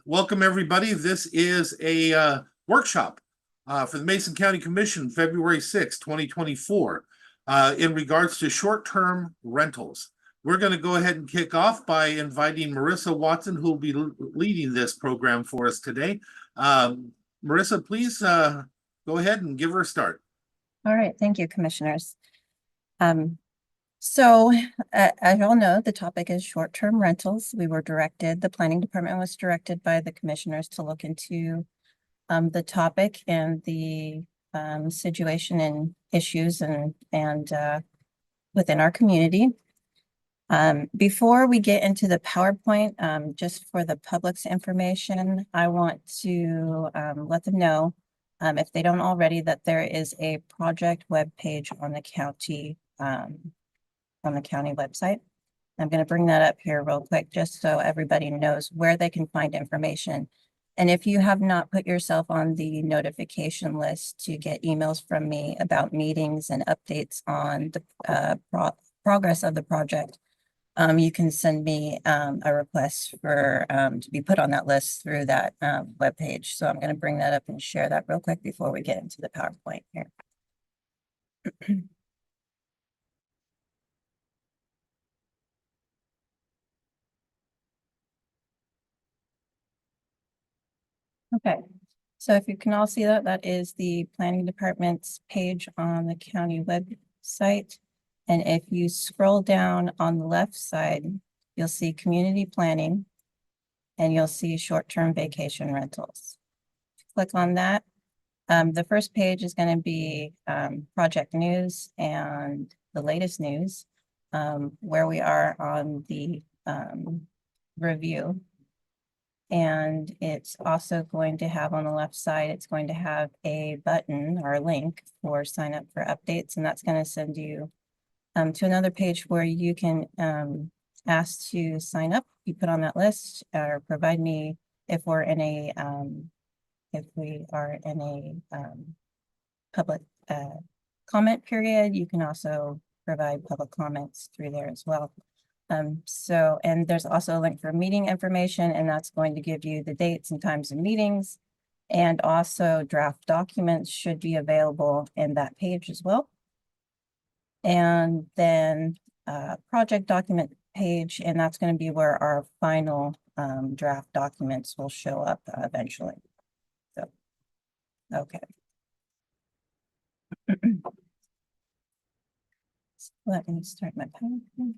Welcome, everybody. This is a workshop for the Mason County Commission, February 6, 2024, in regards to short-term rentals. We're going to go ahead and kick off by inviting Marissa Watson, who will be leading this program for us today. Marissa, please go ahead and give her a start. All right, thank you, commissioners. So as you all know, the topic is short-term rentals. The planning department was directed by the commissioners to look into the topic and the situation and issues and within our community. Before we get into the PowerPoint, just for the public's information, I want to let them know, if they don't already, that there is a project webpage on the county website. I'm going to bring that up here real quick, just so everybody knows where they can find information. And if you have not put yourself on the notification list to get emails from me about meetings and updates on the progress of the project, you can send me a request for to be put on that list through that webpage. So I'm going to bring that up and share that real quick before we get into the PowerPoint here. Okay, so if you can all see that, that is the planning department's page on the county website. And if you scroll down on the left side, you'll see community planning and you'll see short-term vacation rentals. Click on that. The first page is going to be project news and the latest news, where we are on the review. And it's also going to have on the left side, it's going to have a button or a link for sign up for updates. And that's going to send you to another page where you can ask to sign up, be put on that list, or provide me if we're in a public comment period. You can also provide public comments through there as well. And there's also a link for meeting information, and that's going to give you the dates and times of meetings. And also draft documents should be available in that page as well. And then project document page, and that's going to be where our final draft documents will show up eventually. So, okay. Let me start my PowerPoint.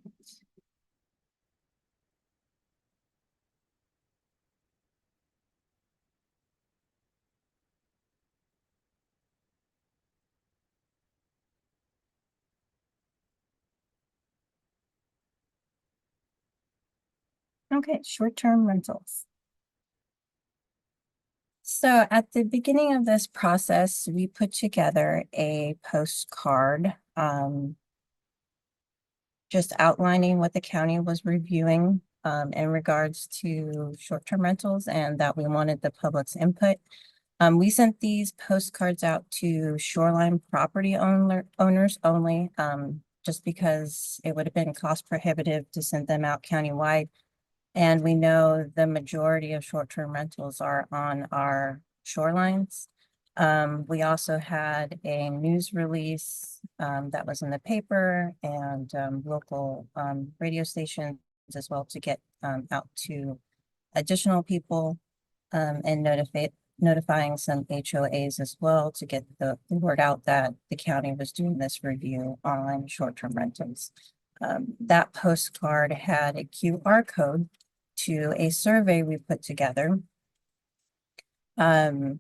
Okay, short-term rentals. So at the beginning of this process, we put together a postcard, just outlining what the county was reviewing in regards to short-term rentals and that we wanted the public's input. We sent these postcards out to shoreline property owners only, just because it would have been cost prohibitive to send them out countywide. And we know the majority of short-term rentals are on our shorelines. We also had a news release that was in the paper and local radio stations as well to get out to additional people and notifying some HOAs as well to get the word out that the county was doing this review on short-term rentals. That postcard had a QR code to a survey we put together. And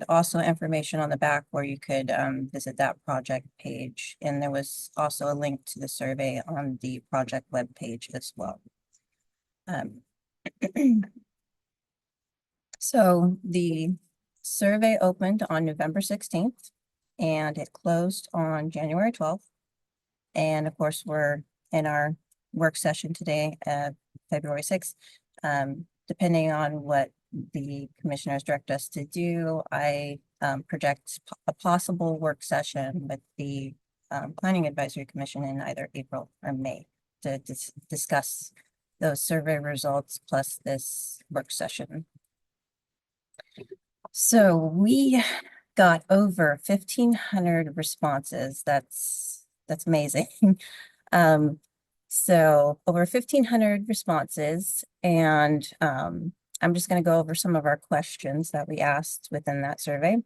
also information on the back where you could visit that project page. And there was also a link to the survey on the project web page as well. So the survey opened on November 16th and it closed on January 12th. And of course, we're in our work session today, February 6th. Depending on what the commissioners direct us to do, I project a possible work session with the Planning Advisory Commission in either April or May to discuss those survey results plus this work session. So we got over 1,500 responses. That's amazing. So over 1,500 responses, and I'm just going to go over some of our questions that we asked within that survey.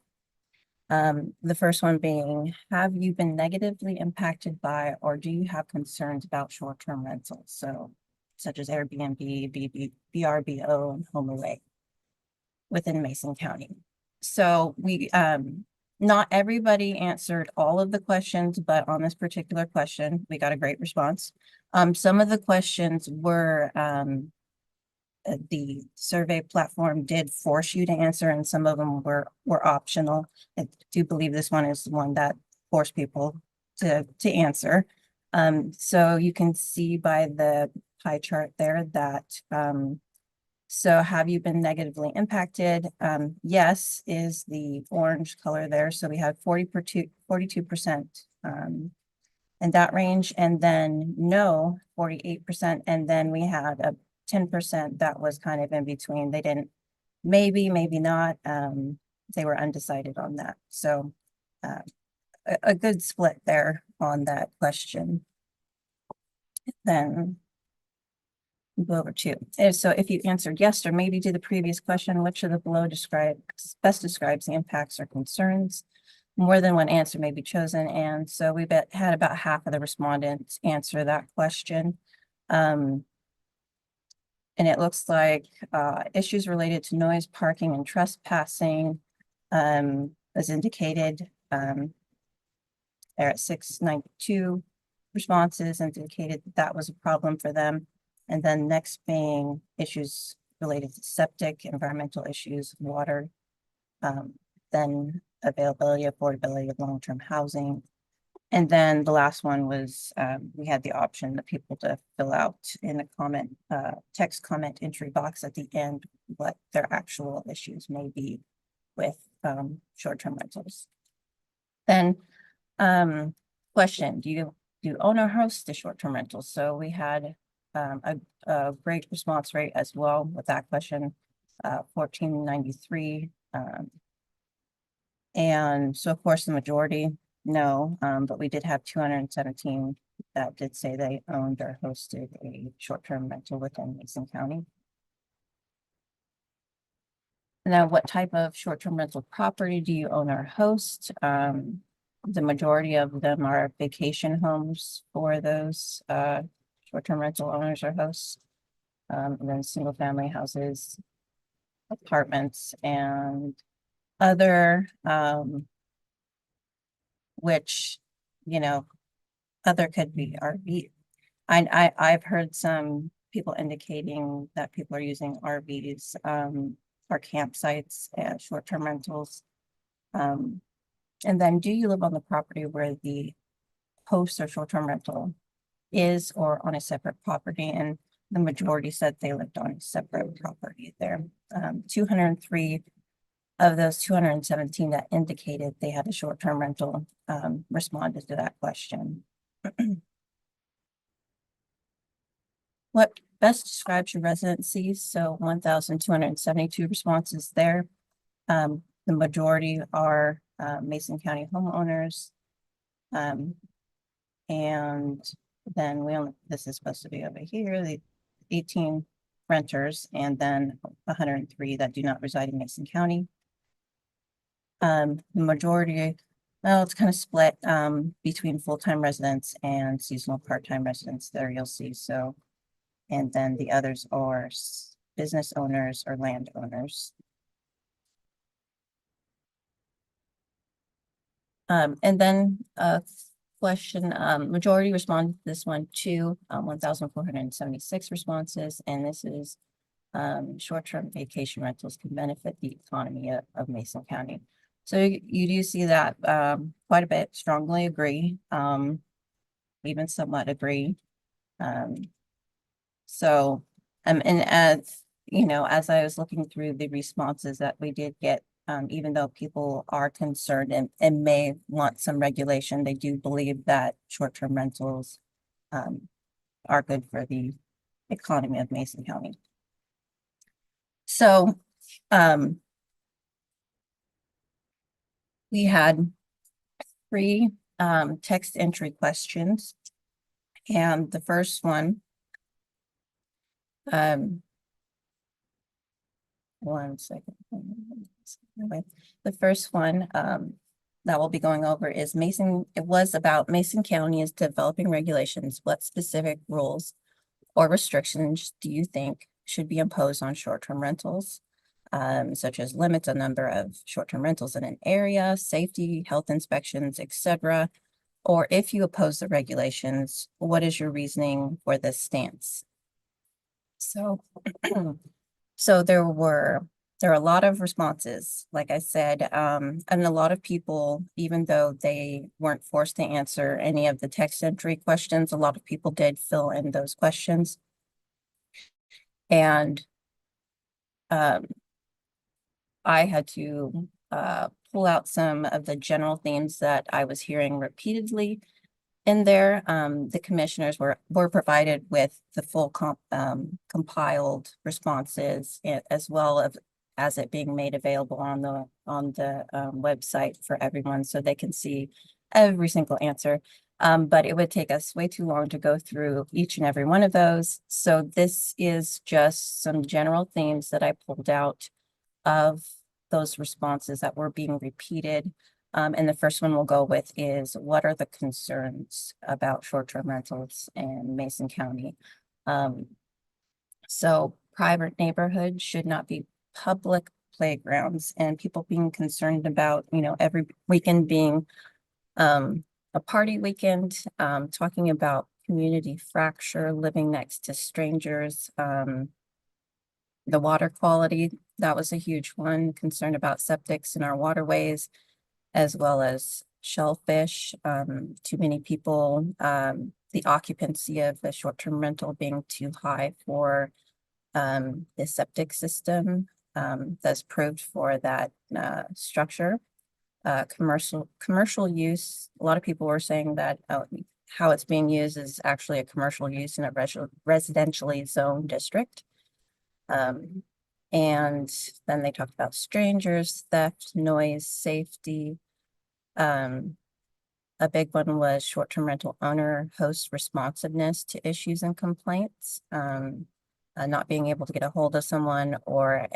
The first one being, have you been negatively impacted by, or do you have concerns about short-term rentals? So such as Airbnb, VRBO, and HomeAway within Mason County. So we, not everybody answered all of the questions, but on this particular question, we got a great response. Some of the questions were, the survey platform did force you to answer, and some of them were optional. I do believe this one is the one that forced people to answer. So you can see by the pie chart there that, so have you been negatively impacted? Yes, is the orange color there. So we had 42% in that range, and then no, 48%. And then we had a 10% that was kind of in between. They didn't, maybe not. They were undecided on that. So a good split there on that question. Then go over to, so if you answered yes or maybe to the previous question, which of the below best describes the impacts or concerns? More than one answer may be chosen, and so we had about half of the respondents answer that question. And it looks like issues related to noise, parking, and trespassing, as indicated, they're at 692 responses, indicated that was a problem for them. And then next being issues related to septic, environmental issues, water, then availability, affordability of long-term housing. And then the last one was, we had the option of people to fill out in a comment, text comment entry box at the end, what their actual issues may be with short-term rentals. Then question, do you own or host a short-term rental? So we had a great response rate as well with that question, 1493. And so of course the majority, no, but we did have 217 that did say they owned or hosted a short-term rental within Mason County. Now, what type of short-term rental property do you own or host? The majority of them are vacation homes for those short-term rental owners or hosts. And then single-family houses, apartments, and other, which, you know, other could be RV. I've heard some people indicating that people are using RVs or campsites as short-term rentals. And then do you live on the property where the host or short-term rental is, or on a separate property? And the majority said they lived on a separate property there. 203 of those 217 that indicated they had a short-term rental responded to that question. What best describes your residency? So 1,272 responses there. The majority are Mason County homeowners. And then this is supposed to be over here, the 18 renters, and then 103 that do not reside in Mason County. The majority, well, it's kind of split between full-time residents and seasonal part-time residents there, you'll see. So, and then the others are business owners or landowners. And then question, majority responded to this one too, 1,476 responses, and this is short-term vacation rentals can benefit the economy of Mason County. So you do see that quite a bit strongly agree, even somewhat agree. So, and as you know, as I was looking through the responses that we did get, even though people are concerned and may want some regulation, they do believe that short-term rentals are good for the economy of Mason County. So, we had three text entry questions. And the first one, one second. The first one that we'll be going over is it was about Mason County is developing regulations. What specific rules or restrictions do you think should be imposed on short-term rentals? Such as limits on number of short-term rentals in an area, safety, health inspections, etc. Or if you oppose the regulations, what is your reasoning for this stance? So, so there are a lot of responses, like I said, and a lot of people, even though they weren't forced to answer any of the text entry questions, a lot of people did fill in those questions. And I had to pull out some of the general themes that I was hearing repeatedly in there. The commissioners were provided with the full compiled responses, as well as it being made available on the website for everyone, so they can see every single answer. But it would take us way too long to go through each and every one of those. So this is just some general themes that I pulled out of those responses that were being repeated. And the first one we'll go with is, what are the concerns about short-term rentals in Mason County? So private neighborhoods should not be public playgrounds, and people being concerned about, every weekend being a party weekend, talking about community fracture, living next to strangers, the water quality, that was a huge one, concern about septics in our waterways, as well as shellfish, too many people, the occupancy of the short-term rental being too high for the septic system, that's proved for that structure. Commercial use, a lot of people were saying that how it's being used is actually a commercial use in a residentially zoned district. And then they talked about strangers, theft, noise, safety. A big one was short-term rental owner host responsiveness to issues and complaints. Not being able to get a hold of someone, or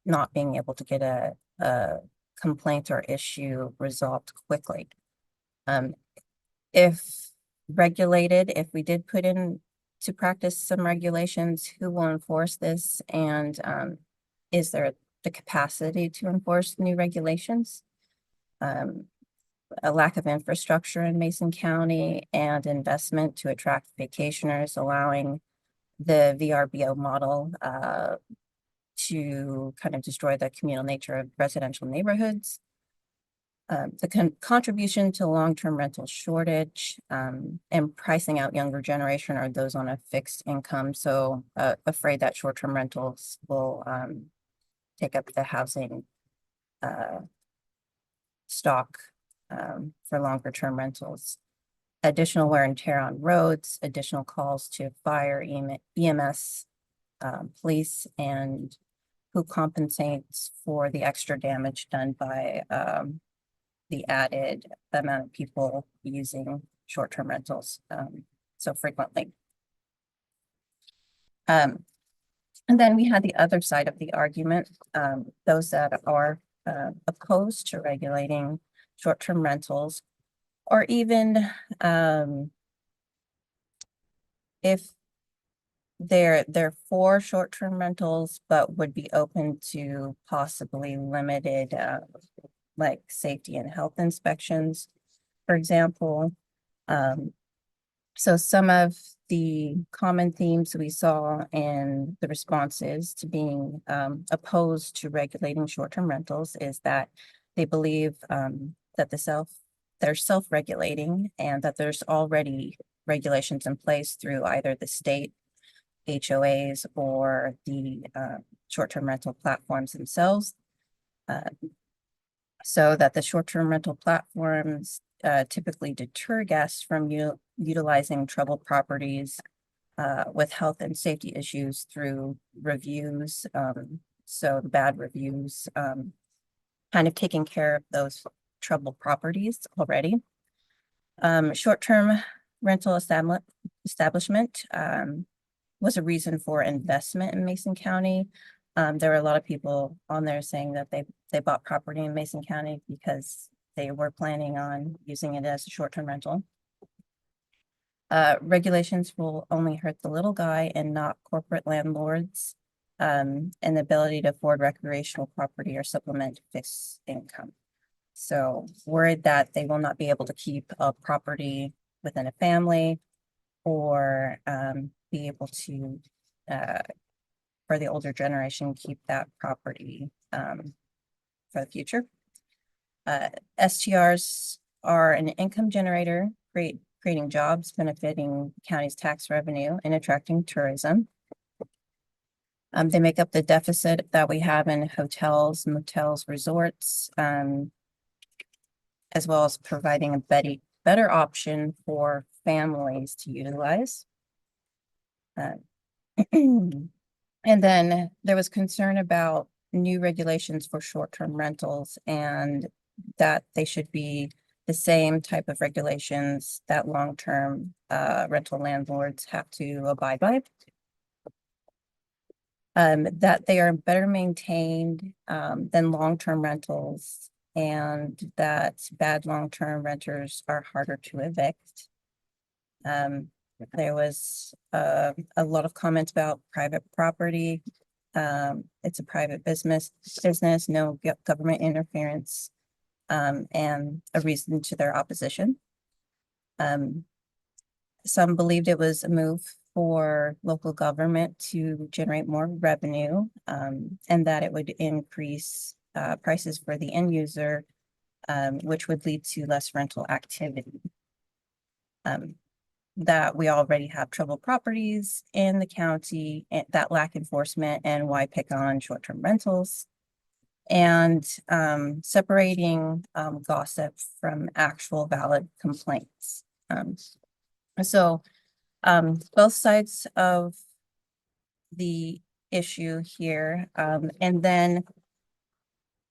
not being able to get a complaint or issue resolved quickly. If regulated, if we did put in to practice some regulations, who will enforce this? And is there the capacity to enforce new regulations? A lack of infrastructure in Mason County and investment to attract vacationers, allowing the VRBO model to kind of destroy the communal nature of residential neighborhoods. The contribution to long-term rental shortage, and pricing out younger generation or those on a fixed income. So afraid that short-term rentals will take up the housing stock for longer term rentals. Additional wear and tear on roads, additional calls to fire, EMS, police, and who compensates for the extra damage done by the added amount of people using short-term rentals so frequently. And then we had the other side of the argument, those that are opposed to regulating short-term rentals, or even if they're for short-term rentals, but would be open to possibly limited like safety and health inspections, for example. So some of the common themes we saw in the responses to being opposed to regulating short-term rentals is that they believe that they're self-regulating, and that there's already regulations in place through either the state HOAs or the short-term rental platforms themselves. So that the short-term rental platforms typically deter guests from utilizing troubled properties with health and safety issues through reviews. So the bad reviews, kind of taking care of those troubled properties already. Short-term rental establishment, was a reason for investment in Mason County. There were a lot of people on there saying that they bought property in Mason County because they were planning on using it as a short-term rental. Regulations will only hurt the little guy and not corporate landlords. And the ability to afford recreational property or supplement fixed income. So worried that they will not be able to keep a property within a family or be able to, for the older generation, keep that property for the future. STRs are an income generator, creating jobs, benefiting the county's tax revenue and attracting tourism. They make up the deficit that we have in hotels, motels, resorts, as well as providing a better option for families to utilize. And then there was concern about new regulations for short-term rentals and that they should be the same type of regulations that long-term rental landlords have to abide by. That they are better maintained than long-term rentals and that bad long-term renters are harder to evict. There was a lot of comments about private property. It's a private business, no government interference, and a reason to their opposition. Some believed it was a move for local government to generate more revenue, and that it would increase prices for the end user, which would lead to less rental activity. That we already have troubled properties in the county that lack enforcement, and why pick on short-term rentals, and separating gossip from actual valid complaints. So both sides of the issue here. And then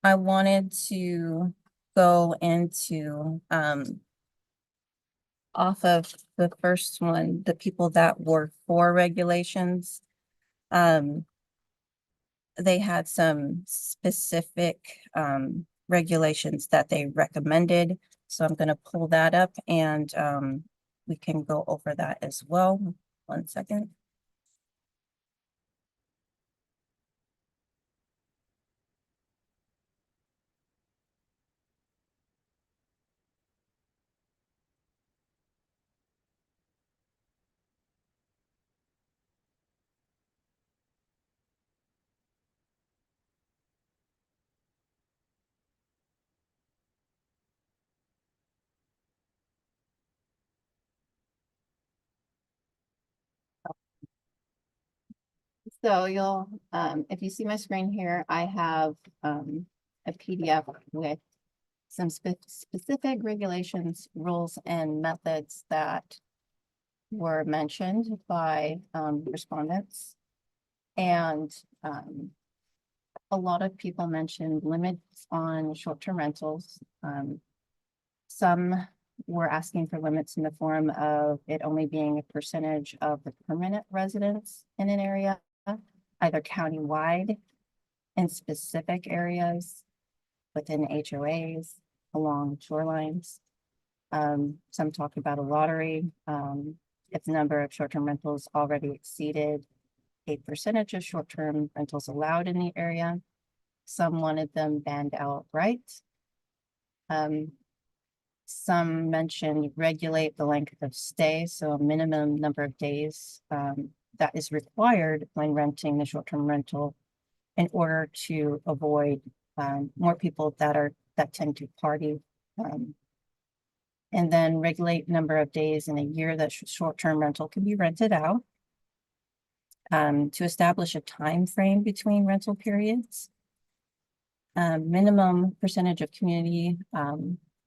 I wanted to go into off of the first one, the people that were for regulations. They had some specific regulations that they recommended. So I'm going to pull that up and we can go over that as well. 1 second. So you'll, if you see my screen here, I have a PDF with some specific regulations, rules, and methods that were mentioned by respondents. And a lot of people mentioned limits on short-term rentals. Some were asking for limits in the form of it only being a percentage of the permanent residents in an area, either countywide in specific areas within HOAs along shorelines. Some talk about a lottery. If the number of short-term rentals already exceeded a percentage of short-term rentals allowed in the area. Some wanted them banned outright. Some mentioned regulate the length of stay, so a minimum number of days that is required when renting the short-term rental in order to avoid more people that tend to party. And then regulate number of days in a year that short-term rental can be rented out. To establish a time frame between rental periods. Minimum percentage of community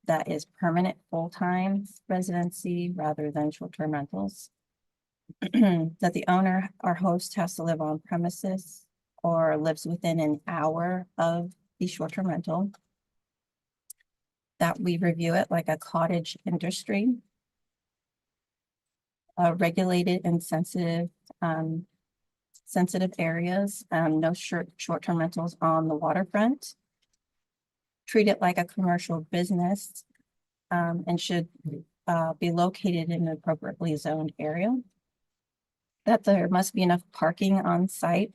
that is permanent full-time residency rather than short-term rentals. that the owner or host has to live on premises or lives within an hour of the short-term rental. That we review it like a cottage industry. Regulated and sensitive areas, no short-term rentals on the waterfront. Treat it like a commercial business, and should be located in an appropriately zoned area. That there must be enough parking on site.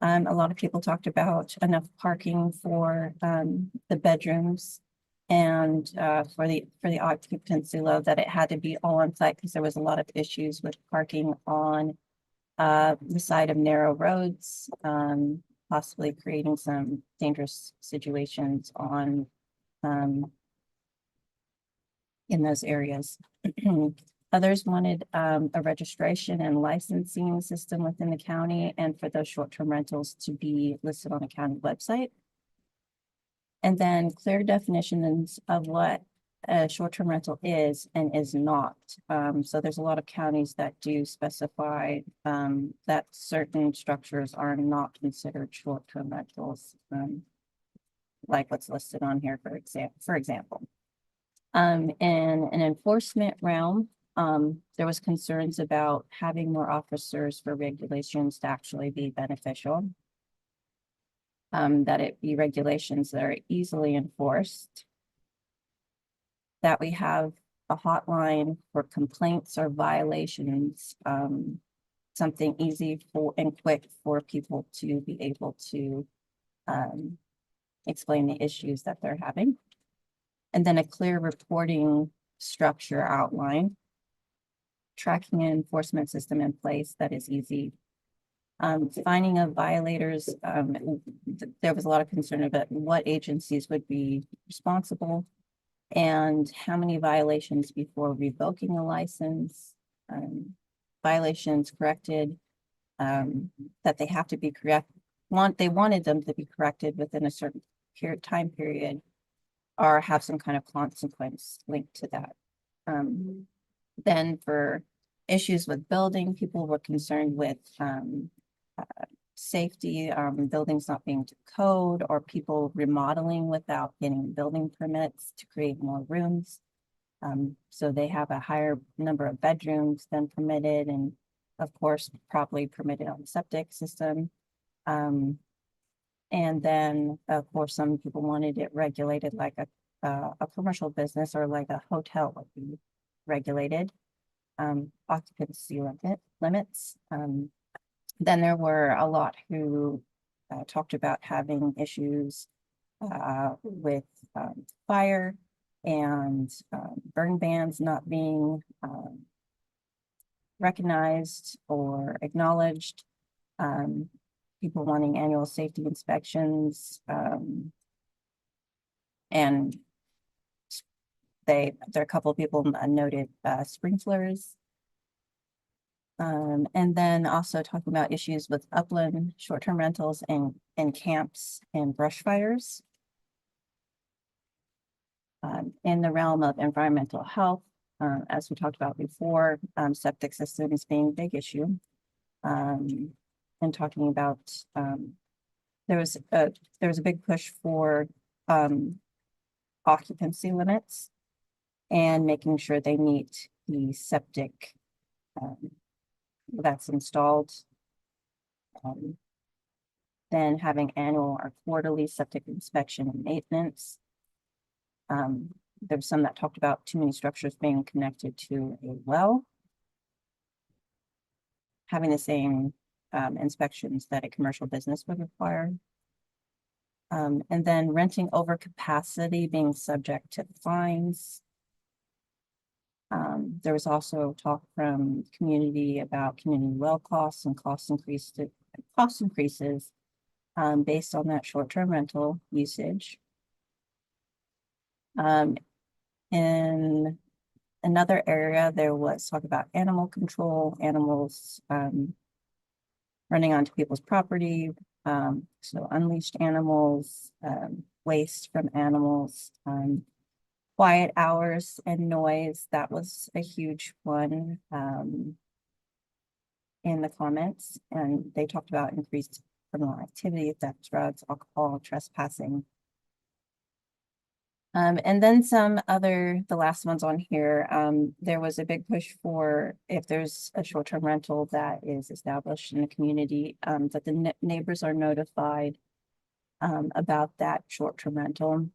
A lot of people talked about enough parking for the bedrooms and for the occupancy load, that it had to be all on site because there was a lot of issues with parking on the side of narrow roads, possibly creating some dangerous situations on in those areas. Others wanted a registration and licensing system within the county, and for those short-term rentals to be listed on the county website. And then clear definitions of what a short-term rental is and is not. So there's a lot of counties that do specify that certain structures are not considered short-term rentals, like what's listed on here, for example. In an enforcement realm, there was concerns about having more officers for regulations to actually be beneficial. That it be regulations that are easily enforced. That we have a hotline for complaints or violations, something easy for and quick for people to be able to explain the issues that they're having. And then a clear reporting structure outline. Tracking and enforcement system in place that is easy. Finding of violators, there was a lot of concern about what agencies would be responsible and how many violations before revoking a license, violations corrected, that they have to be they wanted them to be corrected within a certain time period or have some kind of consequence linked to that. Then for issues with building, people were concerned with safety, buildings not being to code, or people remodeling without getting building permits to create more rooms. So they have a higher number of bedrooms than permitted, and of course, properly permitted on the septic system. And then, of course, some people wanted it regulated like a commercial business or like a hotel would be regulated. Occupancy limits. Then there were a lot who talked about having issues with fire and burn bans not being recognized or acknowledged. People wanting annual safety inspections, and there are a couple of people noted sprinklers. And then also talking about issues with upland short-term rentals and camps and brush fires. In the realm of environmental health, as we talked about before, septic systems being a big issue. And talking about there was a big push for occupancy limits and making sure they meet the septic that's installed. Then having annual or quarterly septic inspection and maintenance. There's some that talked about too many structures being connected to a well. Having the same inspections that a commercial business would require. And then renting over capacity being subject to fines. There was also talk from community about community well costs and cost increases based on that short-term rental usage. In another area, there was talk about animal control, animals running onto people's property, so unleashed animals, waste from animals, quiet hours and noise. That was a huge one. in the comments, and they talked about increased criminal activity, theft, drugs, alcohol, trespassing. And then some other, the last ones on here, there was a big push for if there's a short-term rental that is established in the community, that the neighbors are notified about that short-term rental.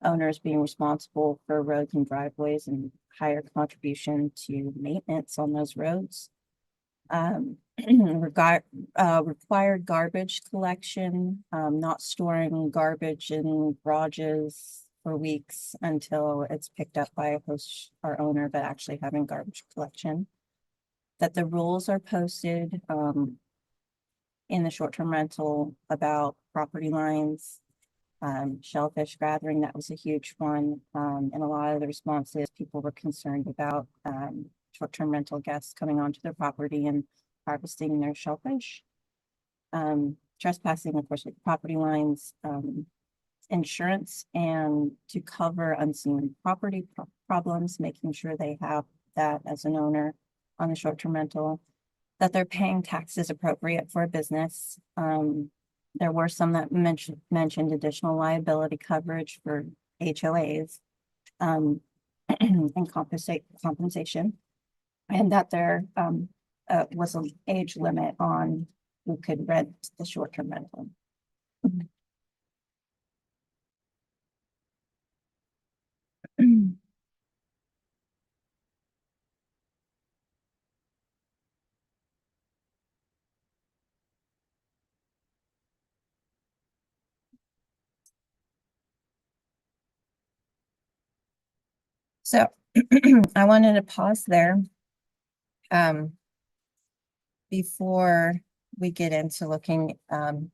Owners being responsible for roads and driveways and higher contribution to maintenance on those roads. Required garbage collection, not storing garbage in garages for weeks until it's picked up by a host or owner, but actually having garbage collection. That the rules are posted in the short-term rental about property lines, shellfish gathering, that was a huge one. And a lot of the responses, people were concerned about short-term rental guests coming onto their property and harvesting their shellfish. Trespassing, of course, with property lines, insurance, and to cover unseen property problems, making sure they have that as an owner on the short-term rental, that they're paying taxes appropriate for a business. There were some that mentioned additional liability coverage for HOAs, and compensation, and that there was an age limit on who could rent the short-term rental. So I wanted to pause there before we get into looking and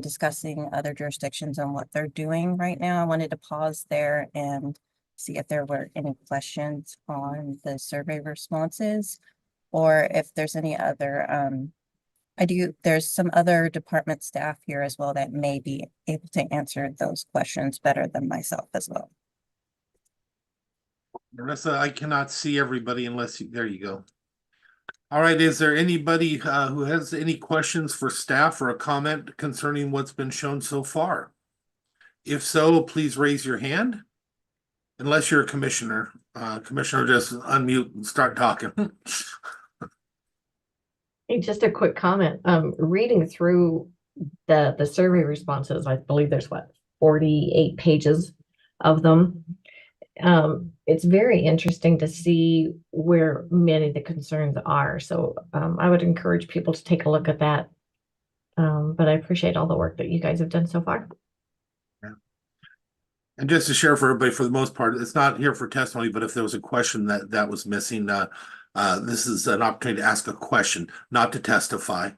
discussing other jurisdictions on what they're doing right now. I wanted to pause there and see if there were any questions on the survey responses, or if there's any other there's some other department staff here as well that may be able to answer those questions better than myself as well. Marissa, I cannot see everybody unless you, there you go. All right, is there anybody who has any questions for staff or a comment concerning what's been shown so far? If so, please raise your hand. Unless you're a commissioner, commissioner, just unmute and start talking. Hey, just a quick comment. Reading through the survey responses, I believe there's 48 pages of them. It's very interesting to see where many of the concerns are. So I would encourage people to take a look at that. But I appreciate all the work that you guys have done so far. Yeah. And just to share for everybody, for the most part, it's not here for testimony, but if there was a question that was missing, this is an opportunity to ask a question, not to testify.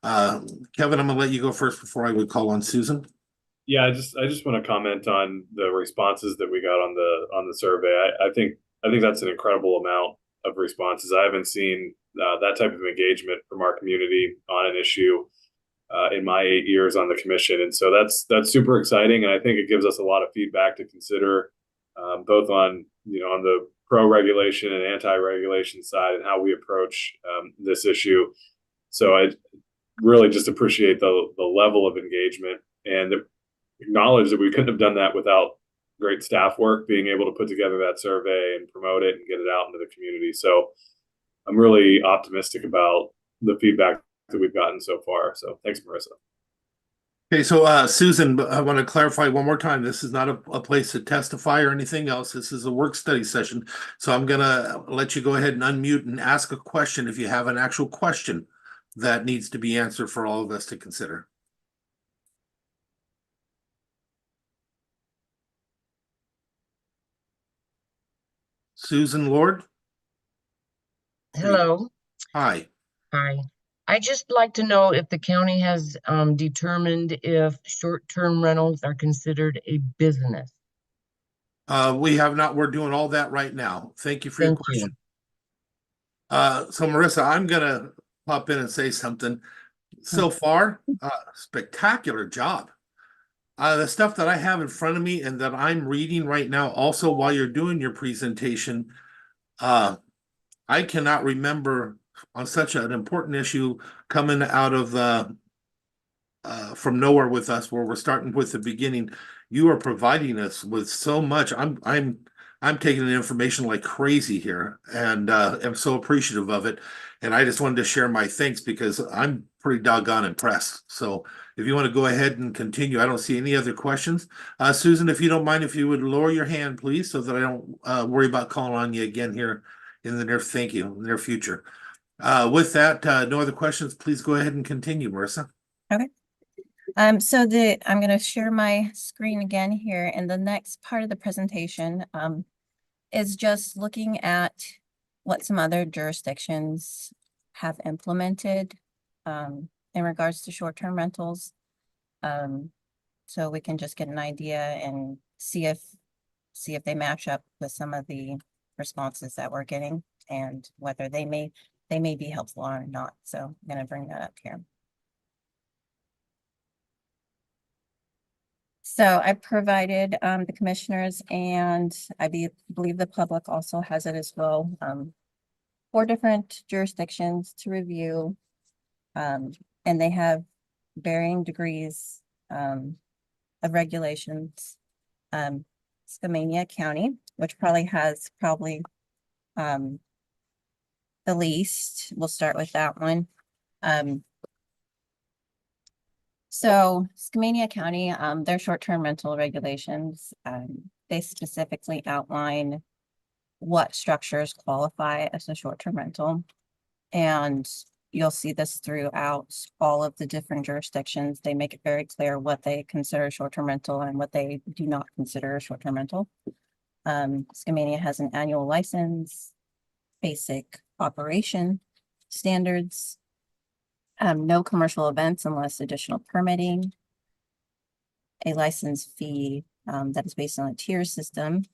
Kevin, I'm gonna let you go first before I would call on Susan. Yeah, I just want to comment on the responses that we got on the survey. I think that's an incredible amount of responses. I haven't seen that type of engagement from our community on an issue in my 8 years on the commission, and so that's super exciting. And I think it gives us a lot of feedback to consider, both on on the pro-regulation and anti-regulation side, and how we approach this issue. So I really just appreciate the level of engagement, and acknowledge that we couldn't have done that without great staff work, being able to put together that survey and promote it and get it out into the community. So I'm really optimistic about the feedback that we've gotten so far. So thanks, Marissa. Okay, so Susan, I want to clarify one more time. This is not a place to testify or anything else. This is a work study session. So I'm gonna let you go ahead and unmute and ask a question if you have an actual question that needs to be answered for all of us to consider. Susan Lord? Hello. Hi. Hi. I just like to know if the county has determined if short-term rentals are considered a business. We have not. We're doing all that right now. Thank you for your Thank question. you. So Marissa, I'm gonna pop in and say something. So far, spectacular job. The stuff that I have in front of me and that I'm reading right now, also while you're doing your presentation, I cannot remember on such an important issue coming out of from nowhere with us, where we're starting with the beginning. You are providing us with so much. I'm taking the information like crazy here, and am so appreciative of it. And I just wanted to share my thanks because I'm pretty doggone impressed. So if you want to go ahead and continue, I don't see any other questions. Susan, if you don't mind, if you would lower your hand, please, so that I don't worry about calling on you again here in the near future. With that, no other questions. Please go ahead and continue, Marissa. So I'm gonna share my screen again here, and the next part of the presentation, is just looking at what some other jurisdictions have implemented, in regards to short-term rentals. So we can just get an idea and see if they match up with some of the responses that we're getting and whether they may be helpful or not. So I'm gonna bring that up here. So I provided the commissioners, and I believe the public also has it as well. 4 different jurisdictions to review. And they have varying degrees of regulations. Skamania County, which has the least. We'll start with that one. So Skamania County, their short-term rental regulations, they specifically outline what structures qualify as a short-term rental. And you'll see this throughout all of the different jurisdictions. They make it very clear what they consider a short-term rental and what they do not consider a short-term rental. Skamania has an annual license, basic operation standards, no commercial events unless additional permitting, a license fee that is based on a tier system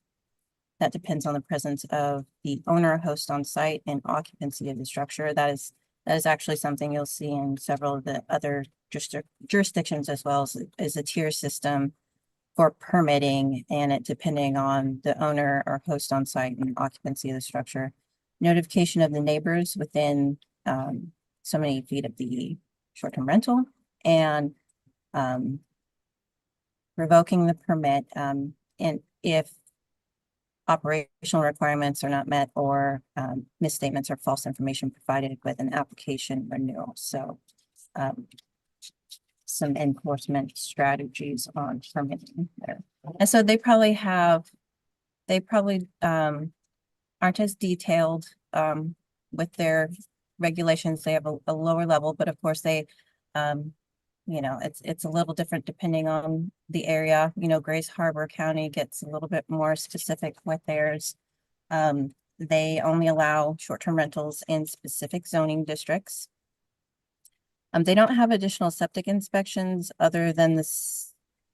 that depends on the presence of the owner or host on site and occupancy of the structure. That is actually something you'll see in several of the other jurisdictions as well, as a tier system for permitting, and it depending on the owner or host on site and occupancy of the structure. Notification of the neighbors within so many feet of the short-term rental, and revoking the permit, and if operational requirements are not met or misstatements or false information provided with an application renewal. So some enforcement strategies on permitting there. And so they probably aren't as detailed with their regulations. They have a lower level, but of course they, it's a little different depending on the area. Grays Harbor County gets a little bit more specific with theirs. They only allow short-term rentals in specific zoning districts. They don't have additional septic inspections other than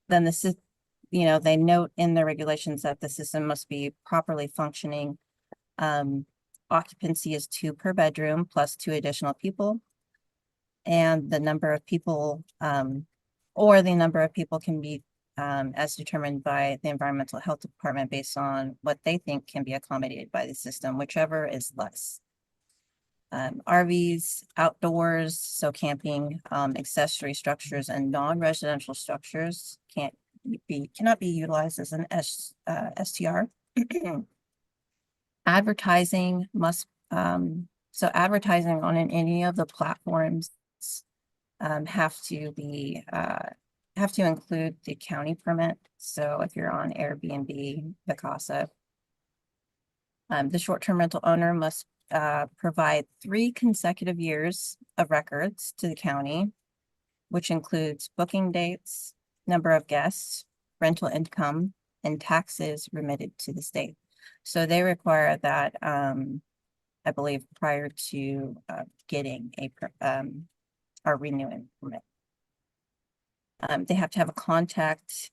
they note in their regulations that the system must be properly functioning. Occupancy is 2 per bedroom plus 2 additional people. And the number of people can be as determined by the Environmental Health Department based on what they think can be accommodated by the system, whichever is less. RVs, outdoors, so camping, accessory structures and non-residential structures cannot be utilized as an STR. Advertising must, so advertising on any of the platforms have to include the county permit. So if you're on Airbnb, Vacasa, the short-term rental owner must provide 3 consecutive years of records to the county, which includes booking dates, number of guests, rental income, and taxes remitted to the state. So they require that, I believe, prior to getting or renewing permit. They have to have a contact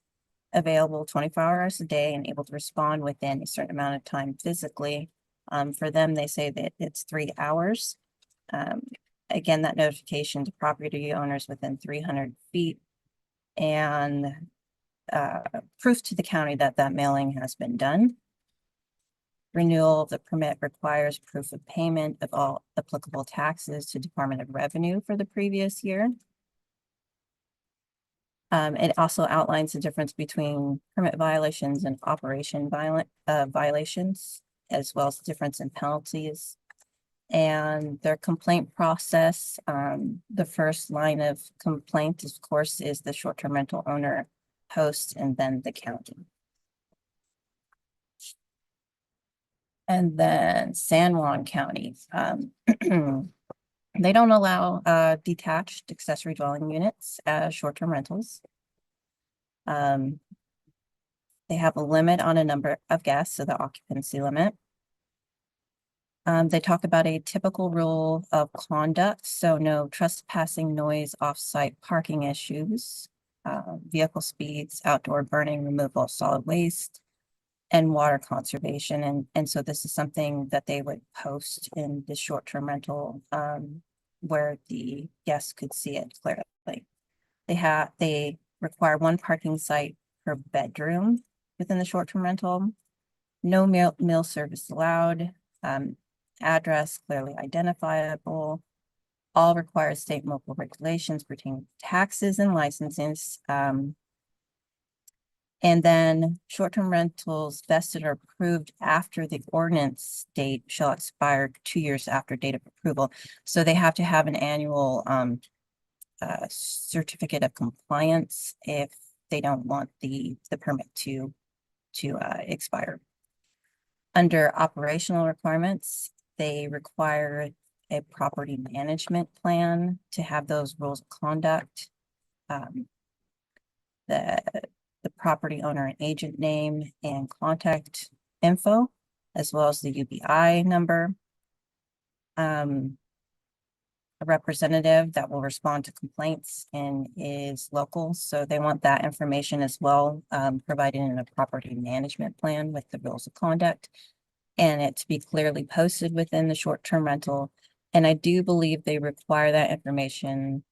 available 24 hours a day and able to respond within a certain amount of time physically. For them, they say that it's 3 hours. Again, that notification to property owners within 300 feet and proof to the county that mailing has been done. Renewal of the permit requires proof of payment of all applicable taxes to Department of Revenue for the previous year. It also outlines the difference between permit violations and operation violations, as well as the difference in penalties. And their complaint process, the first line of complaint, of course, is the short-term rental owner, host, and then the county. And then San Juan County, they don't allow detached accessory dwelling units as short-term rentals. They have a limit on a number of guests, so the occupancy limit. They talk about a typical rule of conduct, so no trespassing, noise, off-site parking issues, vehicle speeds, outdoor burning, removal of solid waste, and water conservation. And so this is something that they would post in the short-term rental, where the guests could see it clearly. They require one parking site per bedroom within the short-term rental. No meal service allowed. Address clearly identifiable. All require state and local regulations pertaining to taxes and licenses. And then short-term rentals vested or approved after the ordinance date shall expire 2 years after date of approval. So they have to have an annual certificate of compliance if they don't want the permit to expire. Under operational requirements, they require a property management plan to have those rules of conduct. The property owner and agent name and contact info, as well as the UBI number. A representative that will respond to complaints and is local, so they want that information as well, provided in a property management plan with the rules of conduct, and it to be clearly posted within the short-term rental. And I do believe they require that information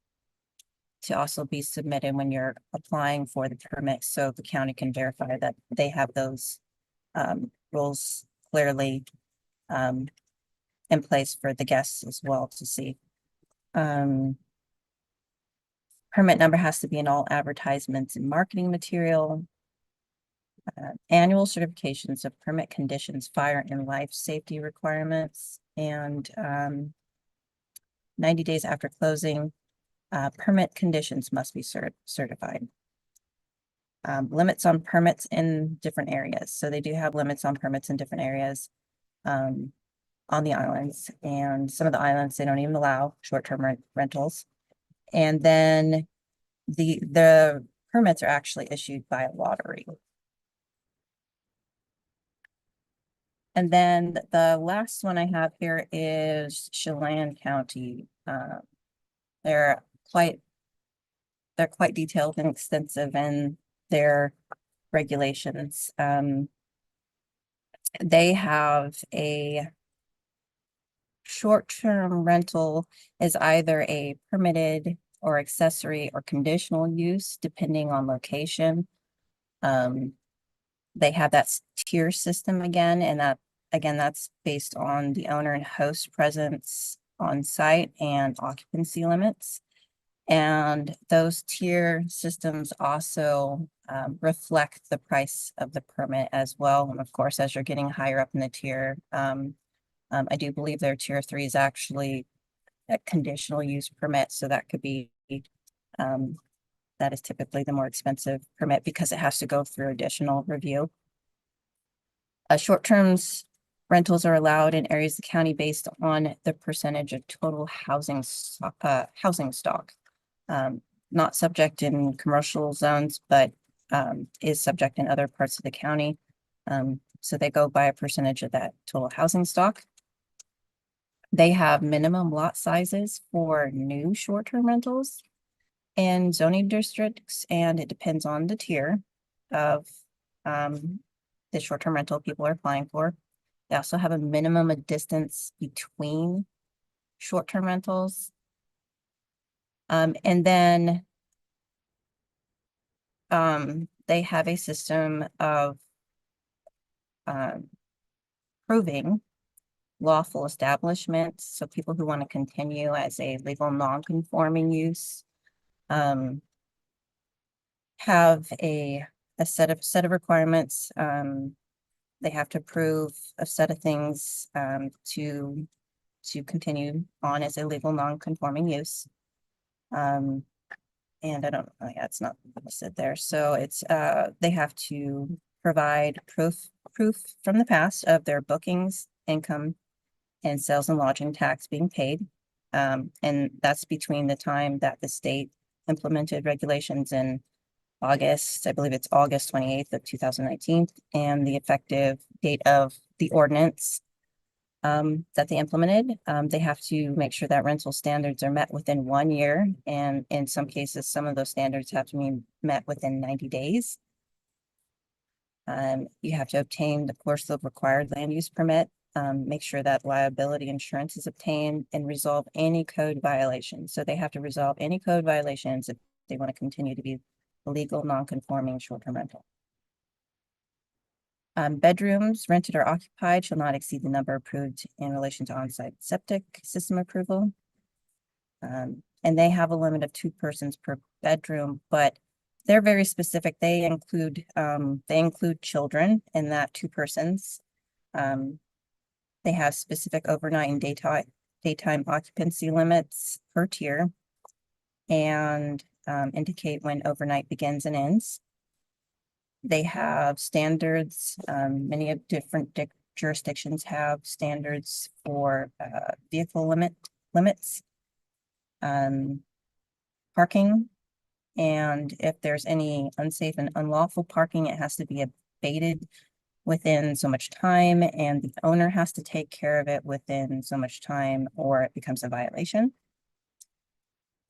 to also be submitted when you're applying for the permit, so the county can verify that they have those rules clearly in place for the guests as well to see. Permit number has to be in all advertisements and marketing material. Annual certifications of permit conditions, fire and life safety requirements, and 90 days after closing, permit conditions must be certified. Limits on permits in different areas. So they do have limits on permits in different areas on the islands, and some of the islands, they don't even allow short-term rentals. And then the permits are actually issued by a lottery. And then the last one I have here is Chelan County. They're quite detailed and extensive in their regulations. They have a short-term rental is either a permitted or accessory or conditional use, depending on location. They have that tier system again, and that's based on the owner and host presence on site and occupancy limits. And those tier systems also reflect the price of the permit as well. And of course, as you're getting higher up in the tier, I do believe their tier 3 is actually a conditional use permit. So that could be, that is typically the more expensive permit because it has to go through additional review. Short-term rentals are allowed in areas of the county based on the percentage of total housing stock. Not subject in commercial zones, but is subject in other parts of the county. So they go by a percentage of that total housing stock. They have minimum lot sizes for new short-term rentals and zoning districts, and it depends on the tier of the short-term rental people are applying for. They also have a minimum of distance between short-term rentals. And then they have a system of approving lawful establishments, so people who want to continue as a legal non-conforming use have a set of requirements. They have to prove a set of things to continue on as a legal non-conforming use. And I don't, oh yeah, it's not listed there. So it's, they have to provide proof from the past of their bookings, income, and sales and lodging tax being paid. And that's between the time that the state implemented regulations in August, I believe it's August 28th of 2019, and the effective date of the ordinance that they implemented. They have to make sure that rental standards are met within 1 year, and in some cases, some of those standards have to be met within 90 days. You have to obtain, of course, the required land use permit, make sure that liability insurance is obtained, and resolve any code violations. So they have to resolve any code violations if they want to continue to be legal, non-conforming short-term rental. Bedrooms rented or occupied shall not exceed the number approved in relation to on-site septic system approval. And they have a limit of 2 persons per bedroom, but they're very specific. They include children in that 2 persons. They have specific overnight and daytime occupancy limits per tier, and indicate when overnight begins and ends. They have standards. Many of different jurisdictions have standards for vehicle limits, parking, and if there's any unsafe and unlawful parking, it has to be abated within so much time, and the owner has to take care of it within so much time, or it becomes a violation.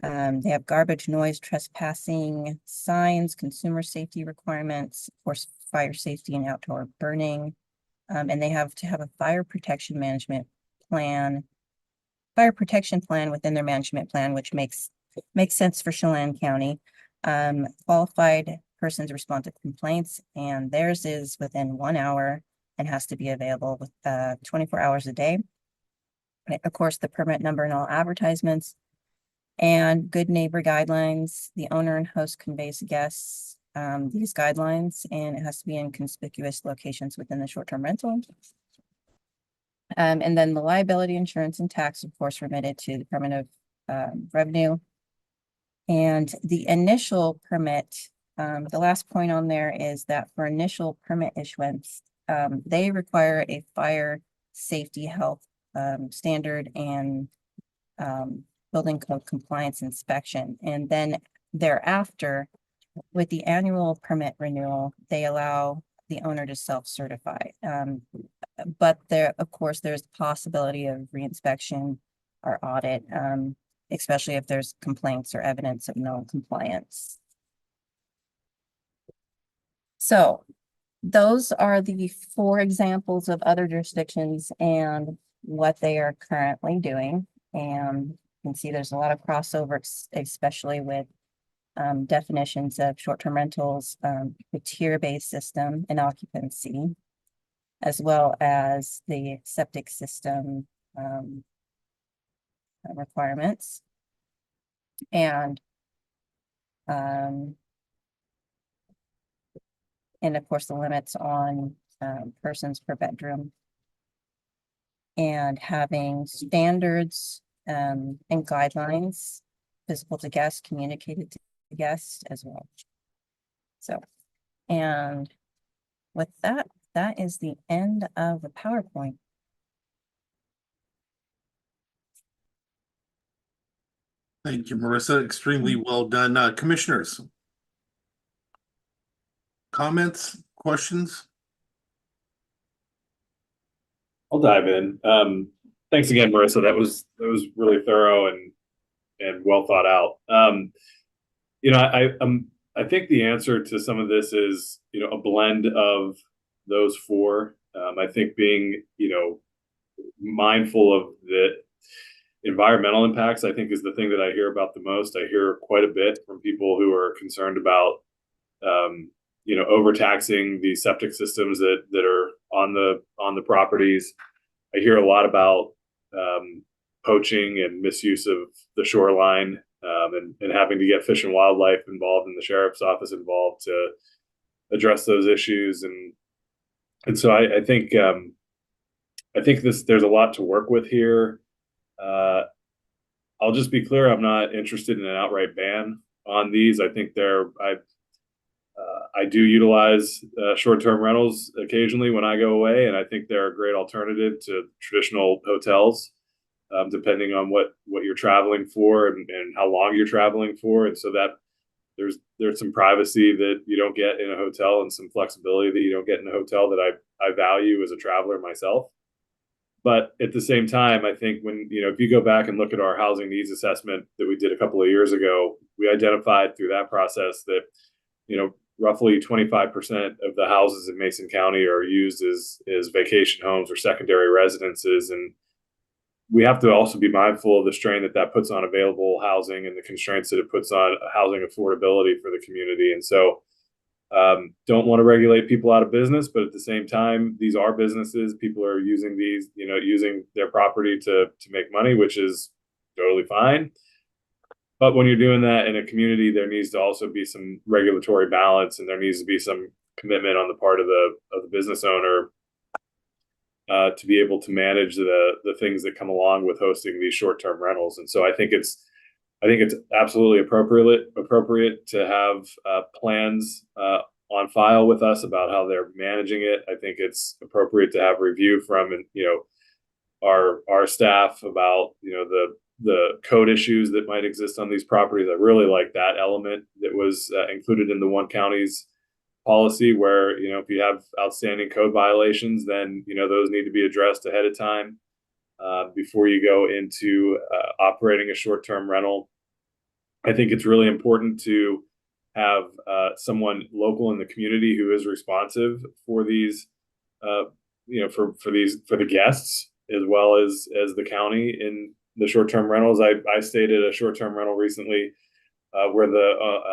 They have garbage, noise, trespassing, signs, consumer safety requirements, of course, fire safety and outdoor burning. And they have to have a fire protection plan within their management plan, which makes sense for Chelan County. Qualified persons respond to complaints, and theirs is within 1 hour and has to be available with 24 hours a day. And of course, the permit number and all advertisements. And good neighbor guidelines, the owner and host conveys guests these guidelines, and it has to be in conspicuous locations within the short-term rental. And then the liability insurance and tax, of course, remitted to the Department of Revenue. And the initial permit, the last point on there is that for initial permit issuance, they require a fire safety health standard and building code compliance inspection. And then thereafter, with the annual permit renewal, they allow the owner to self-certify. But there, of course, there's the possibility of reinspection or audit, especially if there's complaints or evidence of non-compliance. So those are the 4 examples of other jurisdictions and what they are currently doing. And you can see there's a lot of crossover, especially with definitions of short-term rentals, the tier-based system and occupancy, as well as the septic system requirements. And of course, the limits on persons per bedroom, and having standards and guidelines visible to guests, communicated to guests as well. So, and with that, that is the end of the PowerPoint. Thank you, Marissa. Extremely well done. Commissioners? Comments, questions? I'll dive in. Thanks again, Marissa. That was really thorough and well thought out. I think the answer to some of this is, a blend of those 4. I think being, mindful of the environmental impacts, I think, is the thing that I hear about the most. I hear quite a bit from people who are concerned about, overtaxing the septic systems that are on the properties. I hear a lot about poaching and misuse of the shoreline, and having to get Fish and Wildlife involved and the sheriff's office involved to address those issues. And so I think there's a lot to work with here. I'll just be clear, I'm not interested in an outright ban on these. I think I do utilize short-term rentals occasionally when I go away, and I think they're a great alternative to traditional hotels, depending on what you're traveling for and how long you're traveling for. And so that there's some privacy that you don't get in a hotel and some flexibility that you don't get in a hotel that I value as a traveler myself. But at the same time, I think if you go back and look at our housing needs assessment that we did a couple of years ago, we identified through that process that, roughly 25% of the houses in Mason County are used as vacation homes or secondary residences. And we have to also be mindful of the strain that puts on available housing and the constraints that it puts on housing affordability for the community. And so, don't want to regulate people out of business, but at the same time, these are businesses. People are using these, using their property to make money, which is totally fine. But when you're doing that in a community, there needs to also be some regulatory balance, and there needs to be some commitment on the part of the business owner to be able to manage the things that come along with hosting these short-term rentals. And so I think it's absolutely appropriate to have plans on file with us about how they're managing it. I think it's appropriate to have review from our staff about the code issues that might exist on these properties. I really like that element that was included in the one county's policy, where if you have outstanding code violations, then those need to be addressed ahead of time before you go into operating a short-term rental. I think it's really important to have someone local in the community who is responsive for these, for the guests, as well as the county in the short-term rentals. I stayed at a short-term rental recently where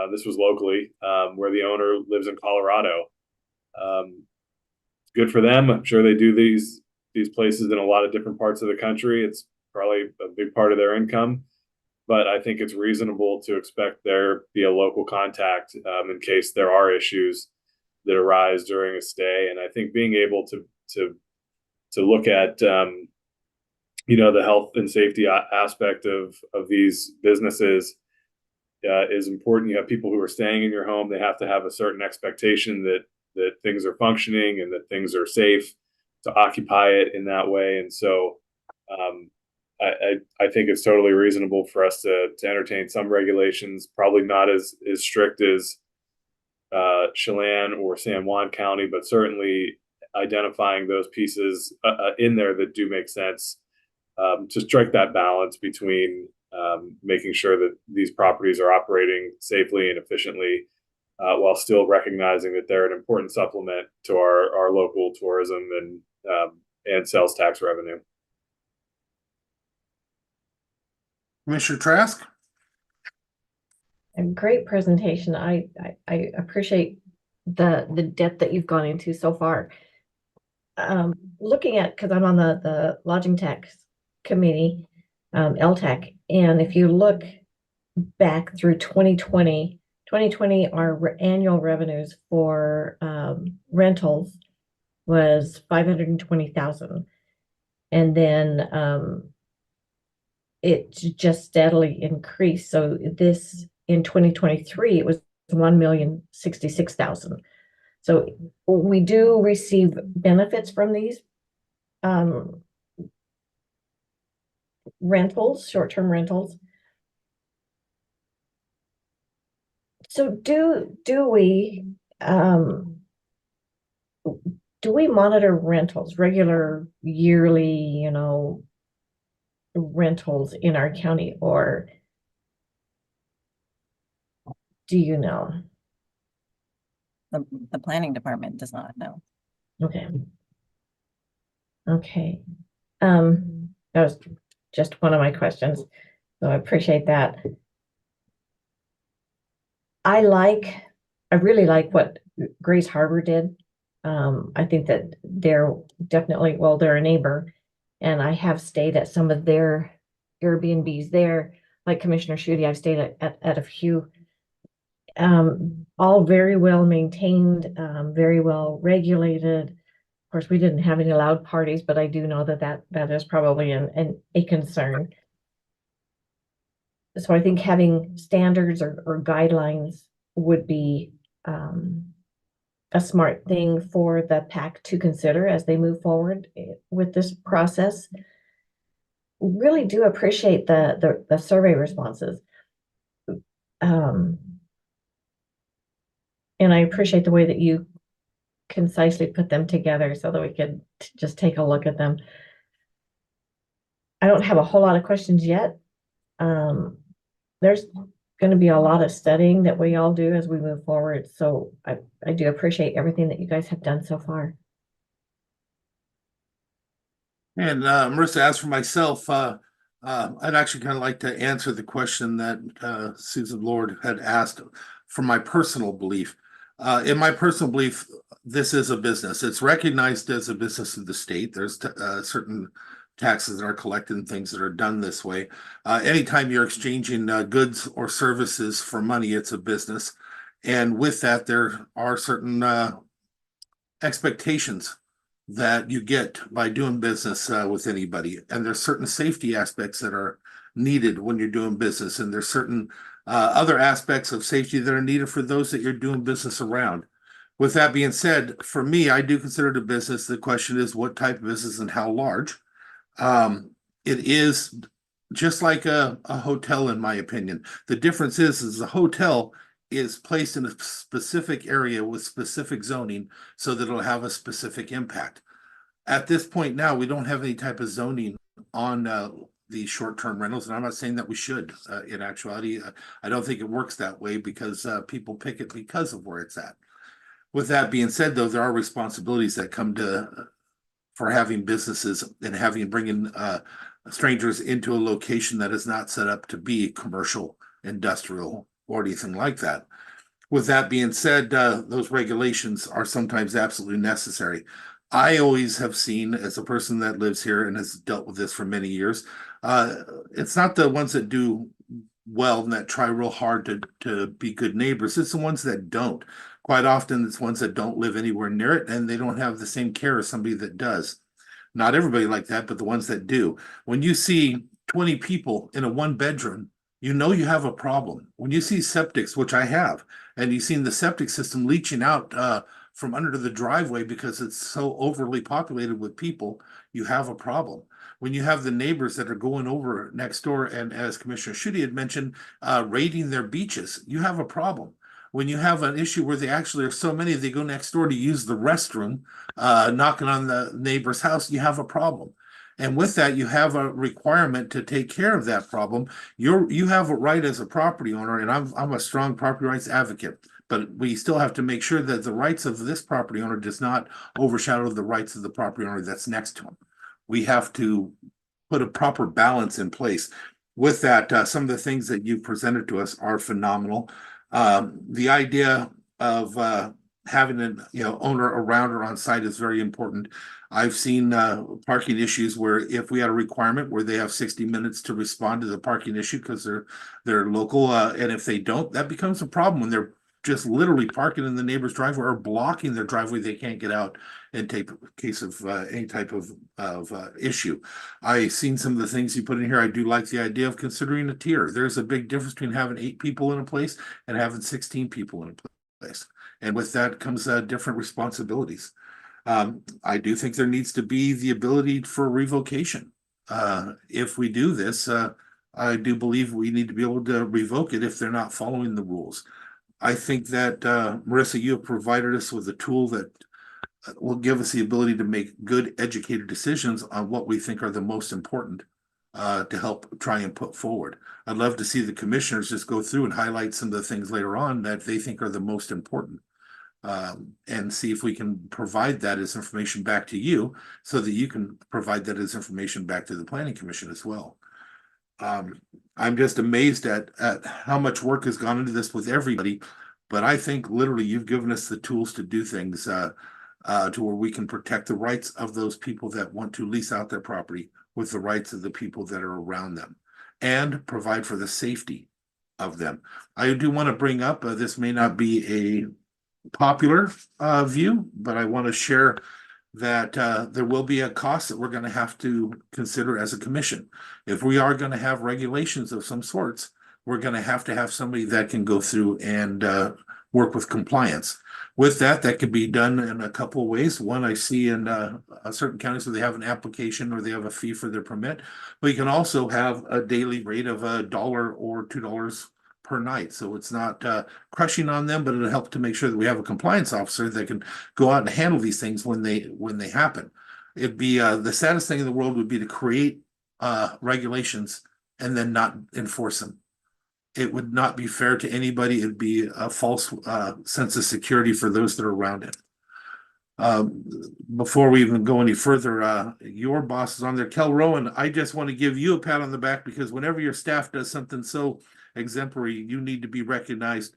this was locally, where the owner lives in Colorado. Good for them. I'm sure they do these places in a lot of different parts of the country. It's probably a big part of their income. But I think it's reasonable to expect there be a local contact in case there are issues that arise during a stay. And I think being able to look at the health and safety aspect of these businesses is important. You have people who are staying in your home; they have to have a certain expectation that things are functioning and that things are safe to occupy it in that way. And so, I think it's totally reasonable for us to entertain some regulations, probably not as strict as Chelan or San Juan County, but certainly identifying those pieces in there that do make sense to strike that balance between making sure that these properties are operating safely and efficiently while still recognizing that they're an important supplement to our local tourism and sales tax revenue. Commissioner Trask? A great presentation. I appreciate the depth that you've gone into so far. Looking at, because I'm on the lodging tax committee, LTAC, and if you look back through 2020, our annual revenues for rentals was $520,000, and then it just steadily increased. So this in 2023, it was $1,066,000. So we do receive benefits from these rentals, short-term rentals. So do we monitor rentals, regular yearly, rentals in our county, or do you know? The planning department does not know. Okay. That was just one of my questions, so I appreciate that. I like I really like what Grace Harbor did. I think that they're definitely, well, they're a neighbor. And I have stayed at some of their Airbnbs there, like Commissioner Schutte, I've stayed at a few. All very well maintained, very well regulated. Of course, we didn't have any loud parties, but I do know that is probably a concern. So I think having standards or guidelines would be a smart thing for the PAC to consider as they move forward with this process. Really do appreciate the survey responses. And I appreciate the way that you concisely put them together so that we could just take a look at them. I don't have a whole lot of questions yet. There's going to be a lot of studying that we all do as we move forward. So I do appreciate everything that you guys have done so far. And Marissa, as for myself, I'd actually kind of like to answer the question that Susan Lord had asked from my personal belief. In my personal belief, this is a business. It's recognized as a business of the state. There's certain taxes that are collected and things that are done this way. Anytime you're exchanging goods or services for money, it's a business. And with that, there are certain expectations that you get by doing business with anybody. And there's certain safety aspects that are needed when you're doing business. And there's certain other aspects of safety that are needed for those that you're doing business around. With that being said, for me, I do consider it a business. The question is what type of business and how large. It is just like a hotel, in my opinion. The difference is a hotel is placed in a specific area with specific zoning so that it'll have a specific impact. At this point now, we don't have any type of zoning on the short-term rentals, and I'm not saying that we should. In actuality, I don't think it works that way because people pick it because of where it's at. With that being said, though, there are responsibilities that come for having businesses and bringing strangers into a location that is not set up to be commercial, industrial, or anything like that. With that being said, those regulations are sometimes absolutely necessary. I always have seen, as a person that lives here and has dealt with this for many years, it's not the ones that do well and that try real hard to be good neighbors. It's the ones that don't. Quite often, it's ones that don't live anywhere near it and they don't have the same care as somebody that does. Not everybody like that, but the ones that do. When you see 20 people in a one bedroom, you know you have a problem. When you see septics, which I have, and you've seen the septic system leaching out from under the driveway because it's so overly populated with people, you have a problem. When you have the neighbors that are going over next door, and as Commissioner Schutte had mentioned, raiding their beaches, you have a problem. When you have an issue where they actually are so many, they go next door to use the restroom, knocking on the neighbor's house, you have a problem. And with that, you have a requirement to take care of that problem. You have a right as a property owner, and I'm a strong property rights advocate, but we still have to make sure that the rights of this property owner does not overshadow the rights of the property owner that's next to him. We have to put a proper balance in place. With that, some of the things that you presented to us are phenomenal. The idea of having an owner around or on site is very important. I've seen parking issues where if we had a requirement where they have 60 minutes to respond to the parking issue because they're local, and if they don't, that becomes a problem when they're just literally parking in the neighbor's driveway or blocking their driveway. They can't get out in case of any type of issue. I've seen some of the things you put in here. I do like the idea of considering a tier. There's a big difference between having 8 people in a place and having 16 people in a place. And with that comes different responsibilities. I do think there needs to be the ability for revocation. If we do this, I do believe we need to be able to revoke it if they're not following the rules. I think that, Marissa, you have provided us with a tool that will give us the ability to make good, educated decisions on what we think are the most important to help try and put forward. I'd love to see the commissioners just go through and highlight some of the things later on that they think are the most important. And see if we can provide that as information back to you so that you can provide that as information back to the Planning Commission as well. I'm just amazed at how much work has gone into this with everybody, But I think literally you've given us the tools to do things, to where we can protect the rights of those people that want to lease out their property with the rights of the people that are around them and provide for the safety of them. I do want to bring up, this may not be a popular view, but I want to share that there will be a cost that we're going to have to consider as a commission. If we are going to have regulations of some sorts, we're going to have somebody that can go through and work with compliance. With that, that could be done in a couple of ways. One, I see in certain counties where they have an application or they have a fee for their permit, but you can also have a daily rate of $1 or $2 per night. So it's not crushing on them, but it'll help to make sure that we have a compliance officer that can go out and handle these things when they happen. It'd be the saddest thing in the world would be to create regulations and then not enforce them. It would not be fair to anybody. It'd be a false sense of security for those that are around it. Before we even go any further, your boss is on there, Kel Rowan. I just want to give you a pat on the back because whenever your staff does something so exemplary, you need to be recognized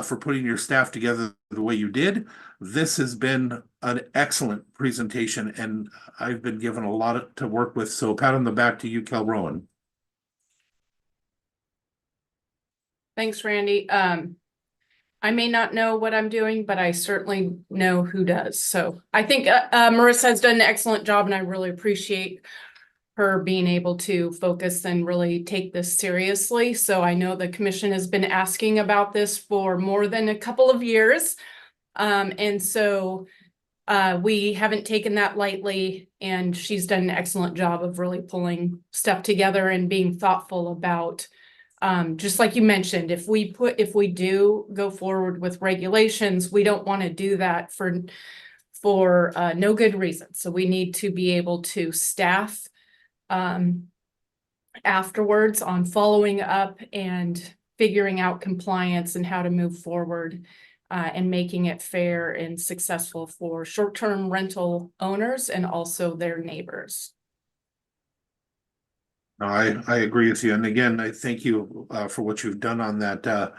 for putting your staff together the way you did. This has been an excellent presentation, and I've been given a lot to work with. So pat on the back to you, Kel Rowan. Thanks, Randy. I may not know what I'm doing, but I certainly know who does. So I think Marissa has done an excellent job, and I really appreciate her being able to focus and really take this seriously. So I know the commission has been asking about this for more than a couple of years. And so we haven't taken that lightly, and she's done an excellent job of really pulling stuff together and being thoughtful about just like you mentioned, if we do go forward with regulations, we don't want to do that for no good reason. So we need to be able to staff afterwards on following up and figuring out compliance and how to move forward and making it fair and successful for short-term rental owners and also their neighbors. I agree with you. And again, I thank you for what you've done on that.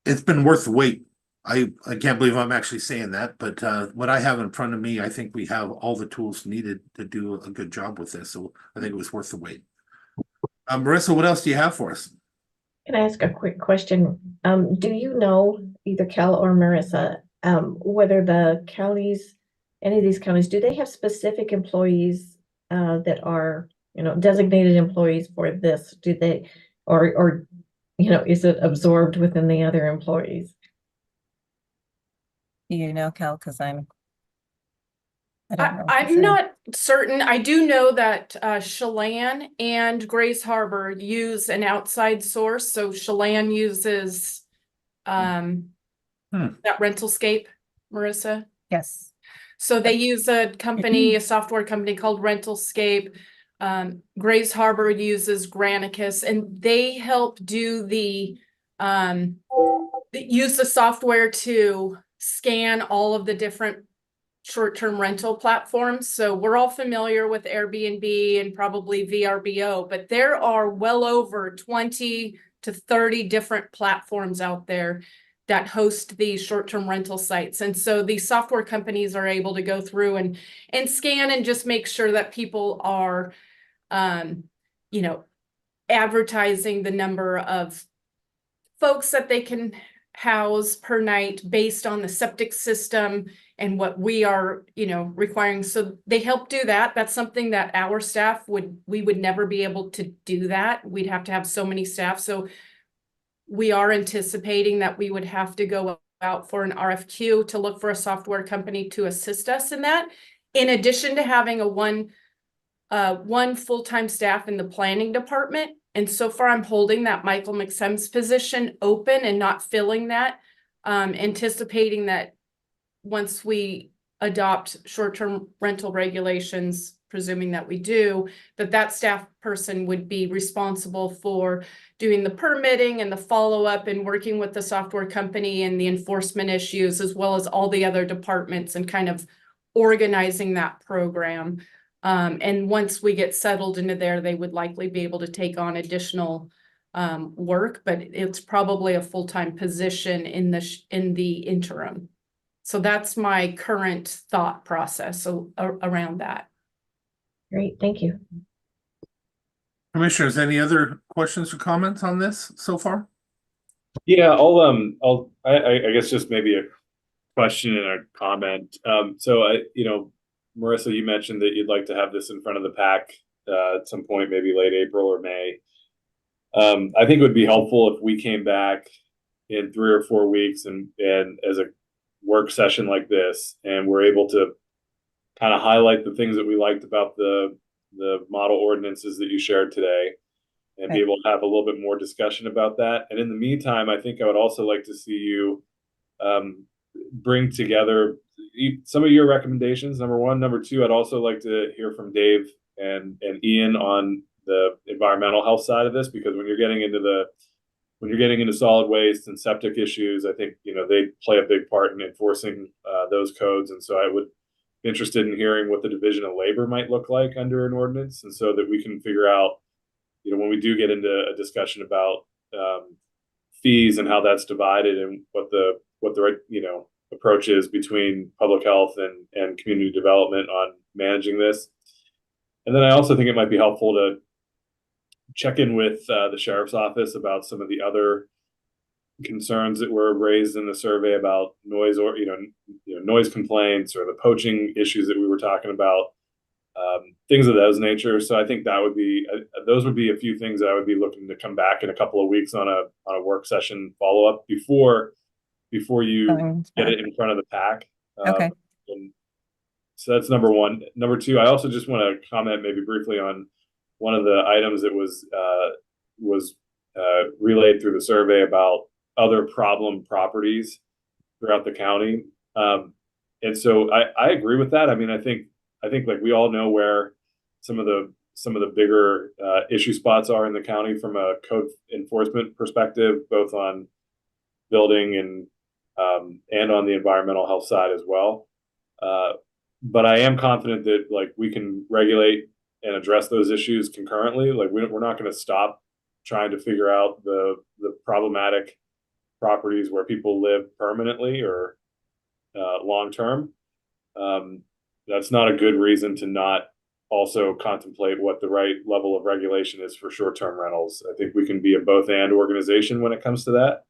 It's been worth the wait. I can't believe I'm actually saying that, but what I have in front of me, I think we have all the tools needed to do a good job with this. So I think it was worth the wait. Marissa, what else do you have for us? Can I ask a quick question? Do you know, either Cal or Marissa, whether the counties, any of these counties, do they have specific employees that are, designated employees for this? Do they, or is it absorbed within the other employees? Do you know, Cal? Because I don't know for I'm sure. not certain. I do know that Chelan and Grays Harbor use an outside source. So Chelan uses that Rentalscape, Marissa. Yes. So they use a company, a software company called Rentalscape. Grays Harbor uses Granicus, and they help do use the software to scan all of the different short-term rental platforms. So we're all familiar with Airbnb and probably VRBO, but there are well over 20 to 30 different platforms out there that host these short-term rental sites. And so these software companies are able to go through and scan and just make sure that people are, advertising the number of folks that they can house per night based on the septic system and what we are, requiring. So they help do that. That's something that our staff we would never be able to do that. We'd have to have so many staff. So we are anticipating that we would have to go out for an RFQ to look for a software company to assist us in that. In addition to having one full-time staff in the planning department. And so far I'm holding that Michael McSem's position open and not filling that, anticipating that once we adopt short-term rental regulations, presuming that we do, that staff person would be responsible for doing the permitting and the follow-up and working with the software company and the enforcement issues, as well as all the other departments and kind of organizing that program. And once we get settled into there, they would likely be able to take on additional work, but it's probably a full-time position in the interim. So that's my current thought process around that. Great, thank you. Commissioners, any other questions or comments on this so far? Yeah, I guess just maybe a question and a comment. So Marissa, you mentioned that you'd like to have this in front of the pack at some point, maybe late April or May. I think it would be helpful if we came back in 3 or 4 weeks and as a work session like this, and we're able to kind of highlight the things that we liked about the model ordinances that you shared today, and be able to have a little bit more discussion about that. And in the meantime, I think I would also like to see you bring together some of your recommendations, number one. Number two, I'd also like to hear from Dave and Ian on the environmental health side of this, because when you're getting into solid waste and septic issues, I think they play a big part in enforcing those codes. And so I would be interested in hearing what the division of labor might look like under an ordinance, and so that we can figure out, when we do get into a discussion about fees and how that's divided, and what the right approach is between public health and community development on managing this. And then I also think it might be helpful to check in with the sheriff's office about some of the other concerns that were raised in the survey about noise, or noise complaints, or the poaching issues that we were talking about, things of those nature. So I think that would be those would be a few things that I would be looking to come back in a couple of weeks on a work session follow up before you get it in front of the pack. Okay. And so that's number one. Number two, I also just want to comment maybe briefly on one of the items that was relayed through the survey about other problem properties throughout the county. And so I agree with that. I mean, I think like we all know where some of the bigger issue spots are in the county from a code enforcement perspective, both on building and on the environmental health side as well. But I am confident that like we can regulate and address those issues concurrently. Like we're not going to stop trying to figure out the problematic properties where people live permanently or long term. That's not a good reason to not also contemplate what the right level of regulation is for short-term rentals. I think we can be a both-and organization when it comes to that.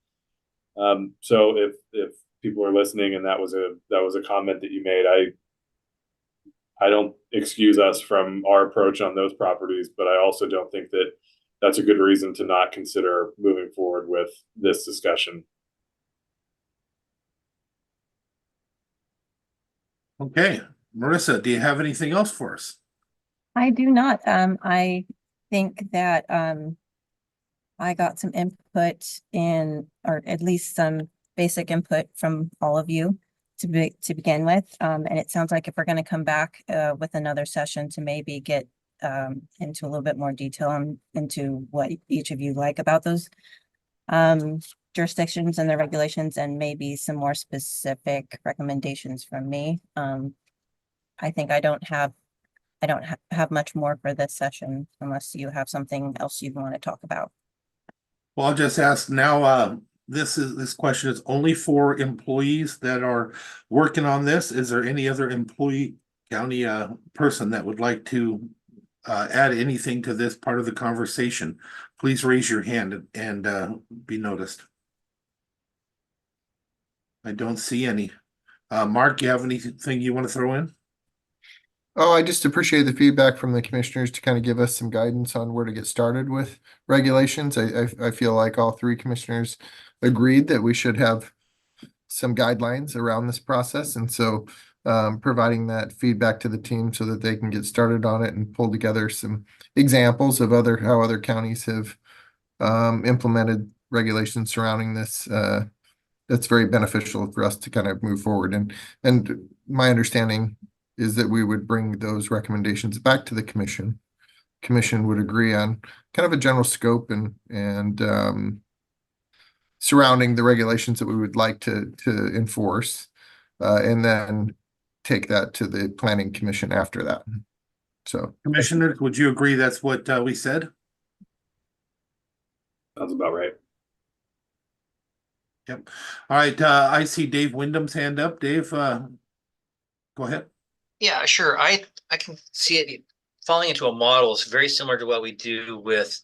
So if people are listening and that was a comment that you made, I don't excuse us from our approach on those properties, but I also don't think that that's a good reason to not consider moving forward with this discussion. Okay, Marissa, do you have anything else for us? I do not. I think that I got some input or at least some basic input from all of you to begin with. And it sounds like if we're going to come back with another session to maybe get into a little bit more detail into what each of you like about those jurisdictions and their regulations, and maybe some more specific recommendations from me. I think I don't have much more for this session unless you have something else you want to talk about. Well, I'll just ask now, this question is only for employees that are working on this. Is there any other county person that would like to add anything to this part of the conversation? Please raise your hand and be noticed. I don't see any. Mark, you have anything you want to throw in? Oh, I just appreciate the feedback from the commissioners to kind of give us some guidance on where to get started with regulations. I feel like all three commissioners agreed that we should have some guidelines around this process. And so providing that feedback to the team so that they can get started on it and pull together some examples of how other counties have implemented regulations surrounding this. That's very beneficial for us to kind of move forward. And my understanding is that we would bring those recommendations back to the commission. Commission would agree on kind of a general scope and surrounding the regulations that we would like to enforce, and then take that to the planning commission after that. So, Commissioners, would you agree that's what we said? Sounds about right. All right, I see Dave Wyndham's hand up. Dave, go ahead. Yeah, sure. I can see it falling into a model. It's very similar to what we do with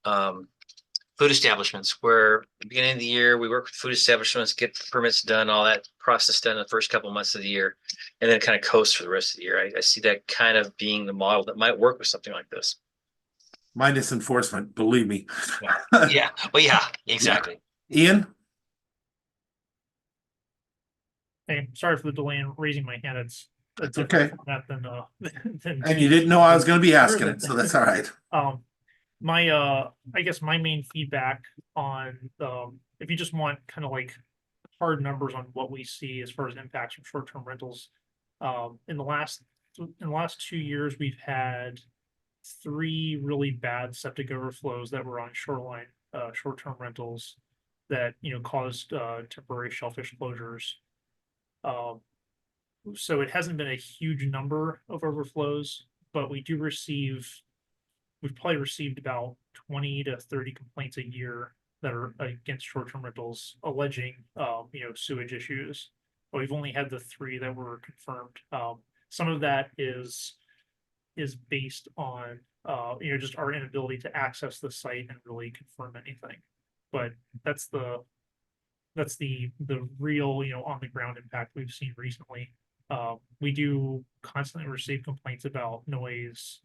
food establishments, where at the beginning of the year, we work with food establishments, get the permits done, all that process done in the first couple of months of the year, and then kind of coast for the rest of the year. I see that kind of being the model that might work with something like this. Minus enforcement, believe me. Yeah, well, yeah, exactly. Ian? Hey, sorry for the delay in raising my hand. It's a That's different okay. format than than And you didn't know I was gonna be asking it, so that's all right. I guess my main feedback on if you just want kind of like hard numbers on what we see as far as impacts from short-term rentals, in the last 2 years, we've had 3 really bad septic overflows that were on shoreline short-term rentals that caused temporary shellfish closures. So it hasn't been a huge number of overflows, but we've probably received about 20 to 30 complaints a year that are against short-term rentals alleging, sewage issues. But we've only had the 3 that were confirmed. Some of that is based on, just our inability to access the site and really confirm anything. But that's the real, on the ground impact we've seen recently. We do constantly receive complaints about noise,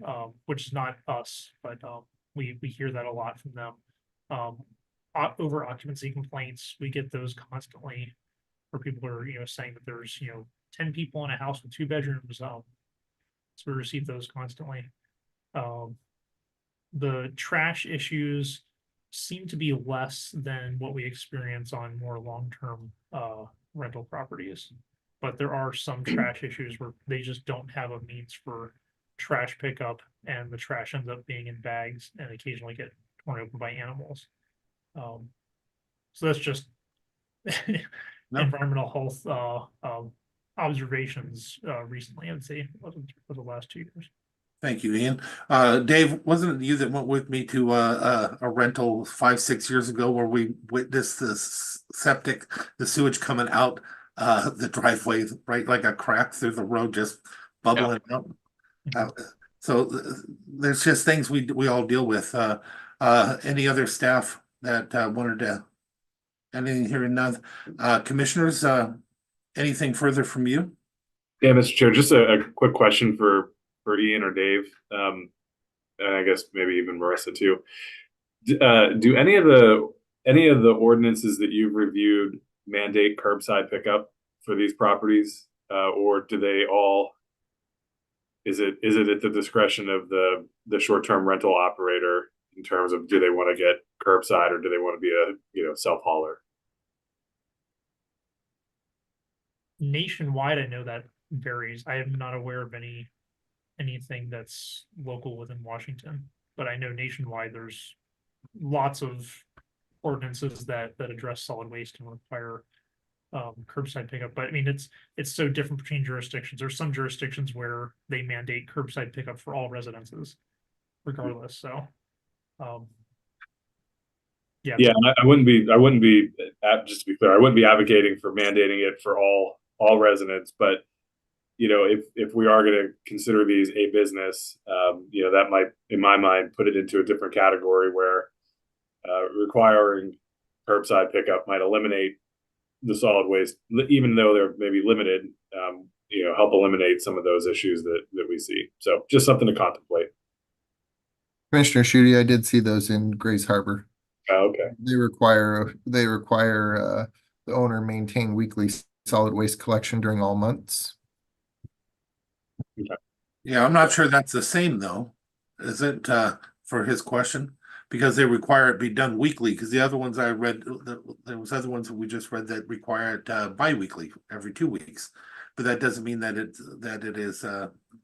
which is not us, but we hear that a lot from them. Over occupancy complaints, we get those constantly, where people are saying that there's 10 people in a house with 2 bedrooms. So we receive those constantly. The trash issues seem to be less than what we experience on more long-term rental properties. But there are some trash issues where they just don't have a means for trash pickup, and the trash ends up being in bags and occasionally get torn open by animals. So that's just environmental health observations recently, I'd say, for the last 2 years. Thank you, Ian. Dave, wasn't it you that went with me to a rental 5-6 years ago where we witnessed the sewage coming out the driveway, right, like a crack through the road, just bubbling out. So there's just things we all deal with. Any other staff that wanted to, anything here and now? Commissioners, anything further from you? Yeah, Mr. Chair, just a quick question for Ian or Dave, and I guess maybe even Marissa too. Do any of the ordinances that you've reviewed mandate curbside pickup for these properties, or do they all? Is it at the discretion of the short-term rental operator in terms of, do they want to get curbside or do they want to be a self hauler? Nationwide, I know that varies. I am not aware of anything that's local within Washington, but I know nationwide there's lots of ordinances that address solid waste and require curbside pickup. But I mean, it's so different between jurisdictions. There's some jurisdictions where they mandate curbside pickup for all residences, regardless. So, yeah, I wouldn't be just to be clear, I wouldn't be advocating for mandating it for all residents, but if we are going to consider these a business, that might, in my mind, put it into a different category where requiring curbside pickup might eliminate the solid waste, even though they're maybe limited, help eliminate some of those issues that we see. So just something to contemplate. Commissioner Schutte, I did see those in Grays Harbor. Oh, okay. They require the owner maintain weekly solid waste collection during all months. Yeah, I'm not sure that's the same though. Is it for his question? Because they require it be done weekly, because the other ones I read, there was other ones that we just read that require it bi-weekly, every 2 weeks. But that doesn't mean that it is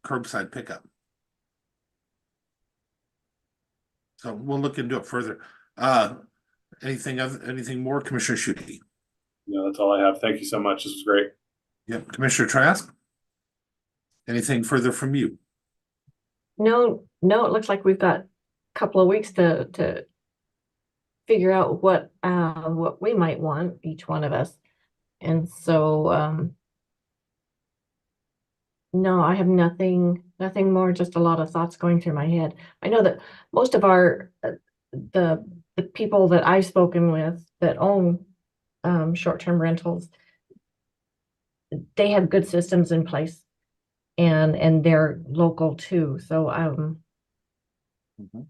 curbside pickup. So we'll look into it further. Anything more, Commissioner Schutte? No, that's all I have. Thank you so much. This was great. Yep, Commissioner Trask? Anything further from you? No, it looks like we've got a couple of weeks to figure out what we might want, each one of us. And so, no, I have nothing more, just a lot of thoughts going through my head. I know that most of our, the people that I've spoken with that own short-term rentals, they have good systems in place, and they're local too. So Mhm.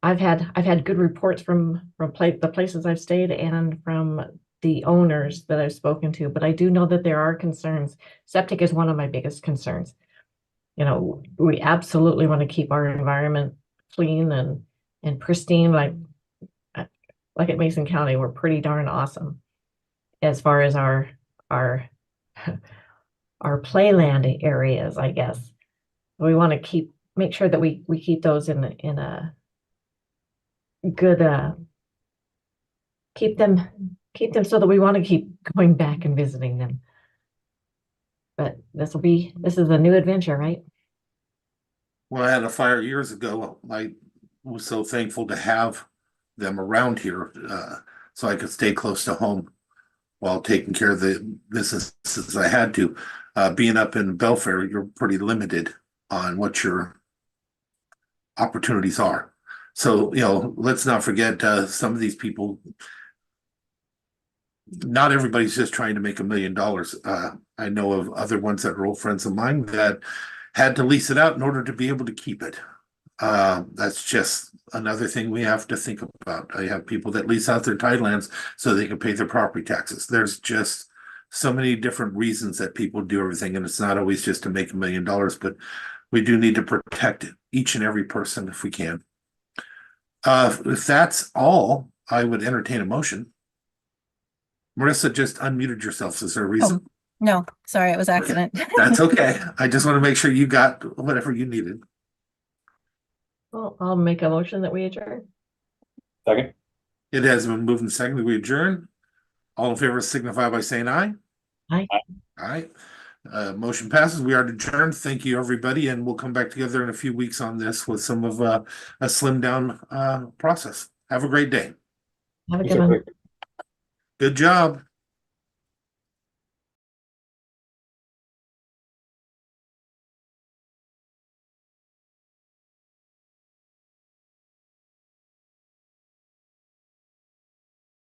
I've had good reports from the places I've stayed and from the owners that I've spoken to, but I do know that there are concerns. Septic is one of my biggest concerns. You know, we absolutely want to keep our environment clean and pristine, like at Mason County, we're pretty darn awesome as far as our our playland areas, I guess. We want to make sure that we keep those in a good keep them so that we want to keep going back and visiting them. But this is a new adventure, right? When I had a fire years ago, I was so thankful to have them around here, so I could stay close to home while taking care of the businesses I had to. Being up in Belfair, you're pretty limited on what your opportunities are. So, let's not forget, some of these people, not everybody's just trying to make $1 million. I know of other ones that are old friends of mine that had to lease it out in order to be able to keep it. That's just another thing we have to think about. I have people that lease out their tidelands so they can pay their property taxes. There's just so many different reasons that people do everything, and it's not always just to make $1 million, but we do need to protect each and every person if we can. If that's all, I would entertain a motion. Marissa just unmuted yourself. Is there a reason? No, sorry, it was accident. That's okay. I just want to make sure you got whatever you needed. Well, I'll make a motion that we adjourn. Second. It has been moved and seconded. We adjourn. All in favor signify by saying aye. Aye. All right. Motion passes. We are adjourned. Thank you, everybody, and we'll come back together in a few weeks on this with some of a slimmed down process. Have a great day. Have a good one. Good job.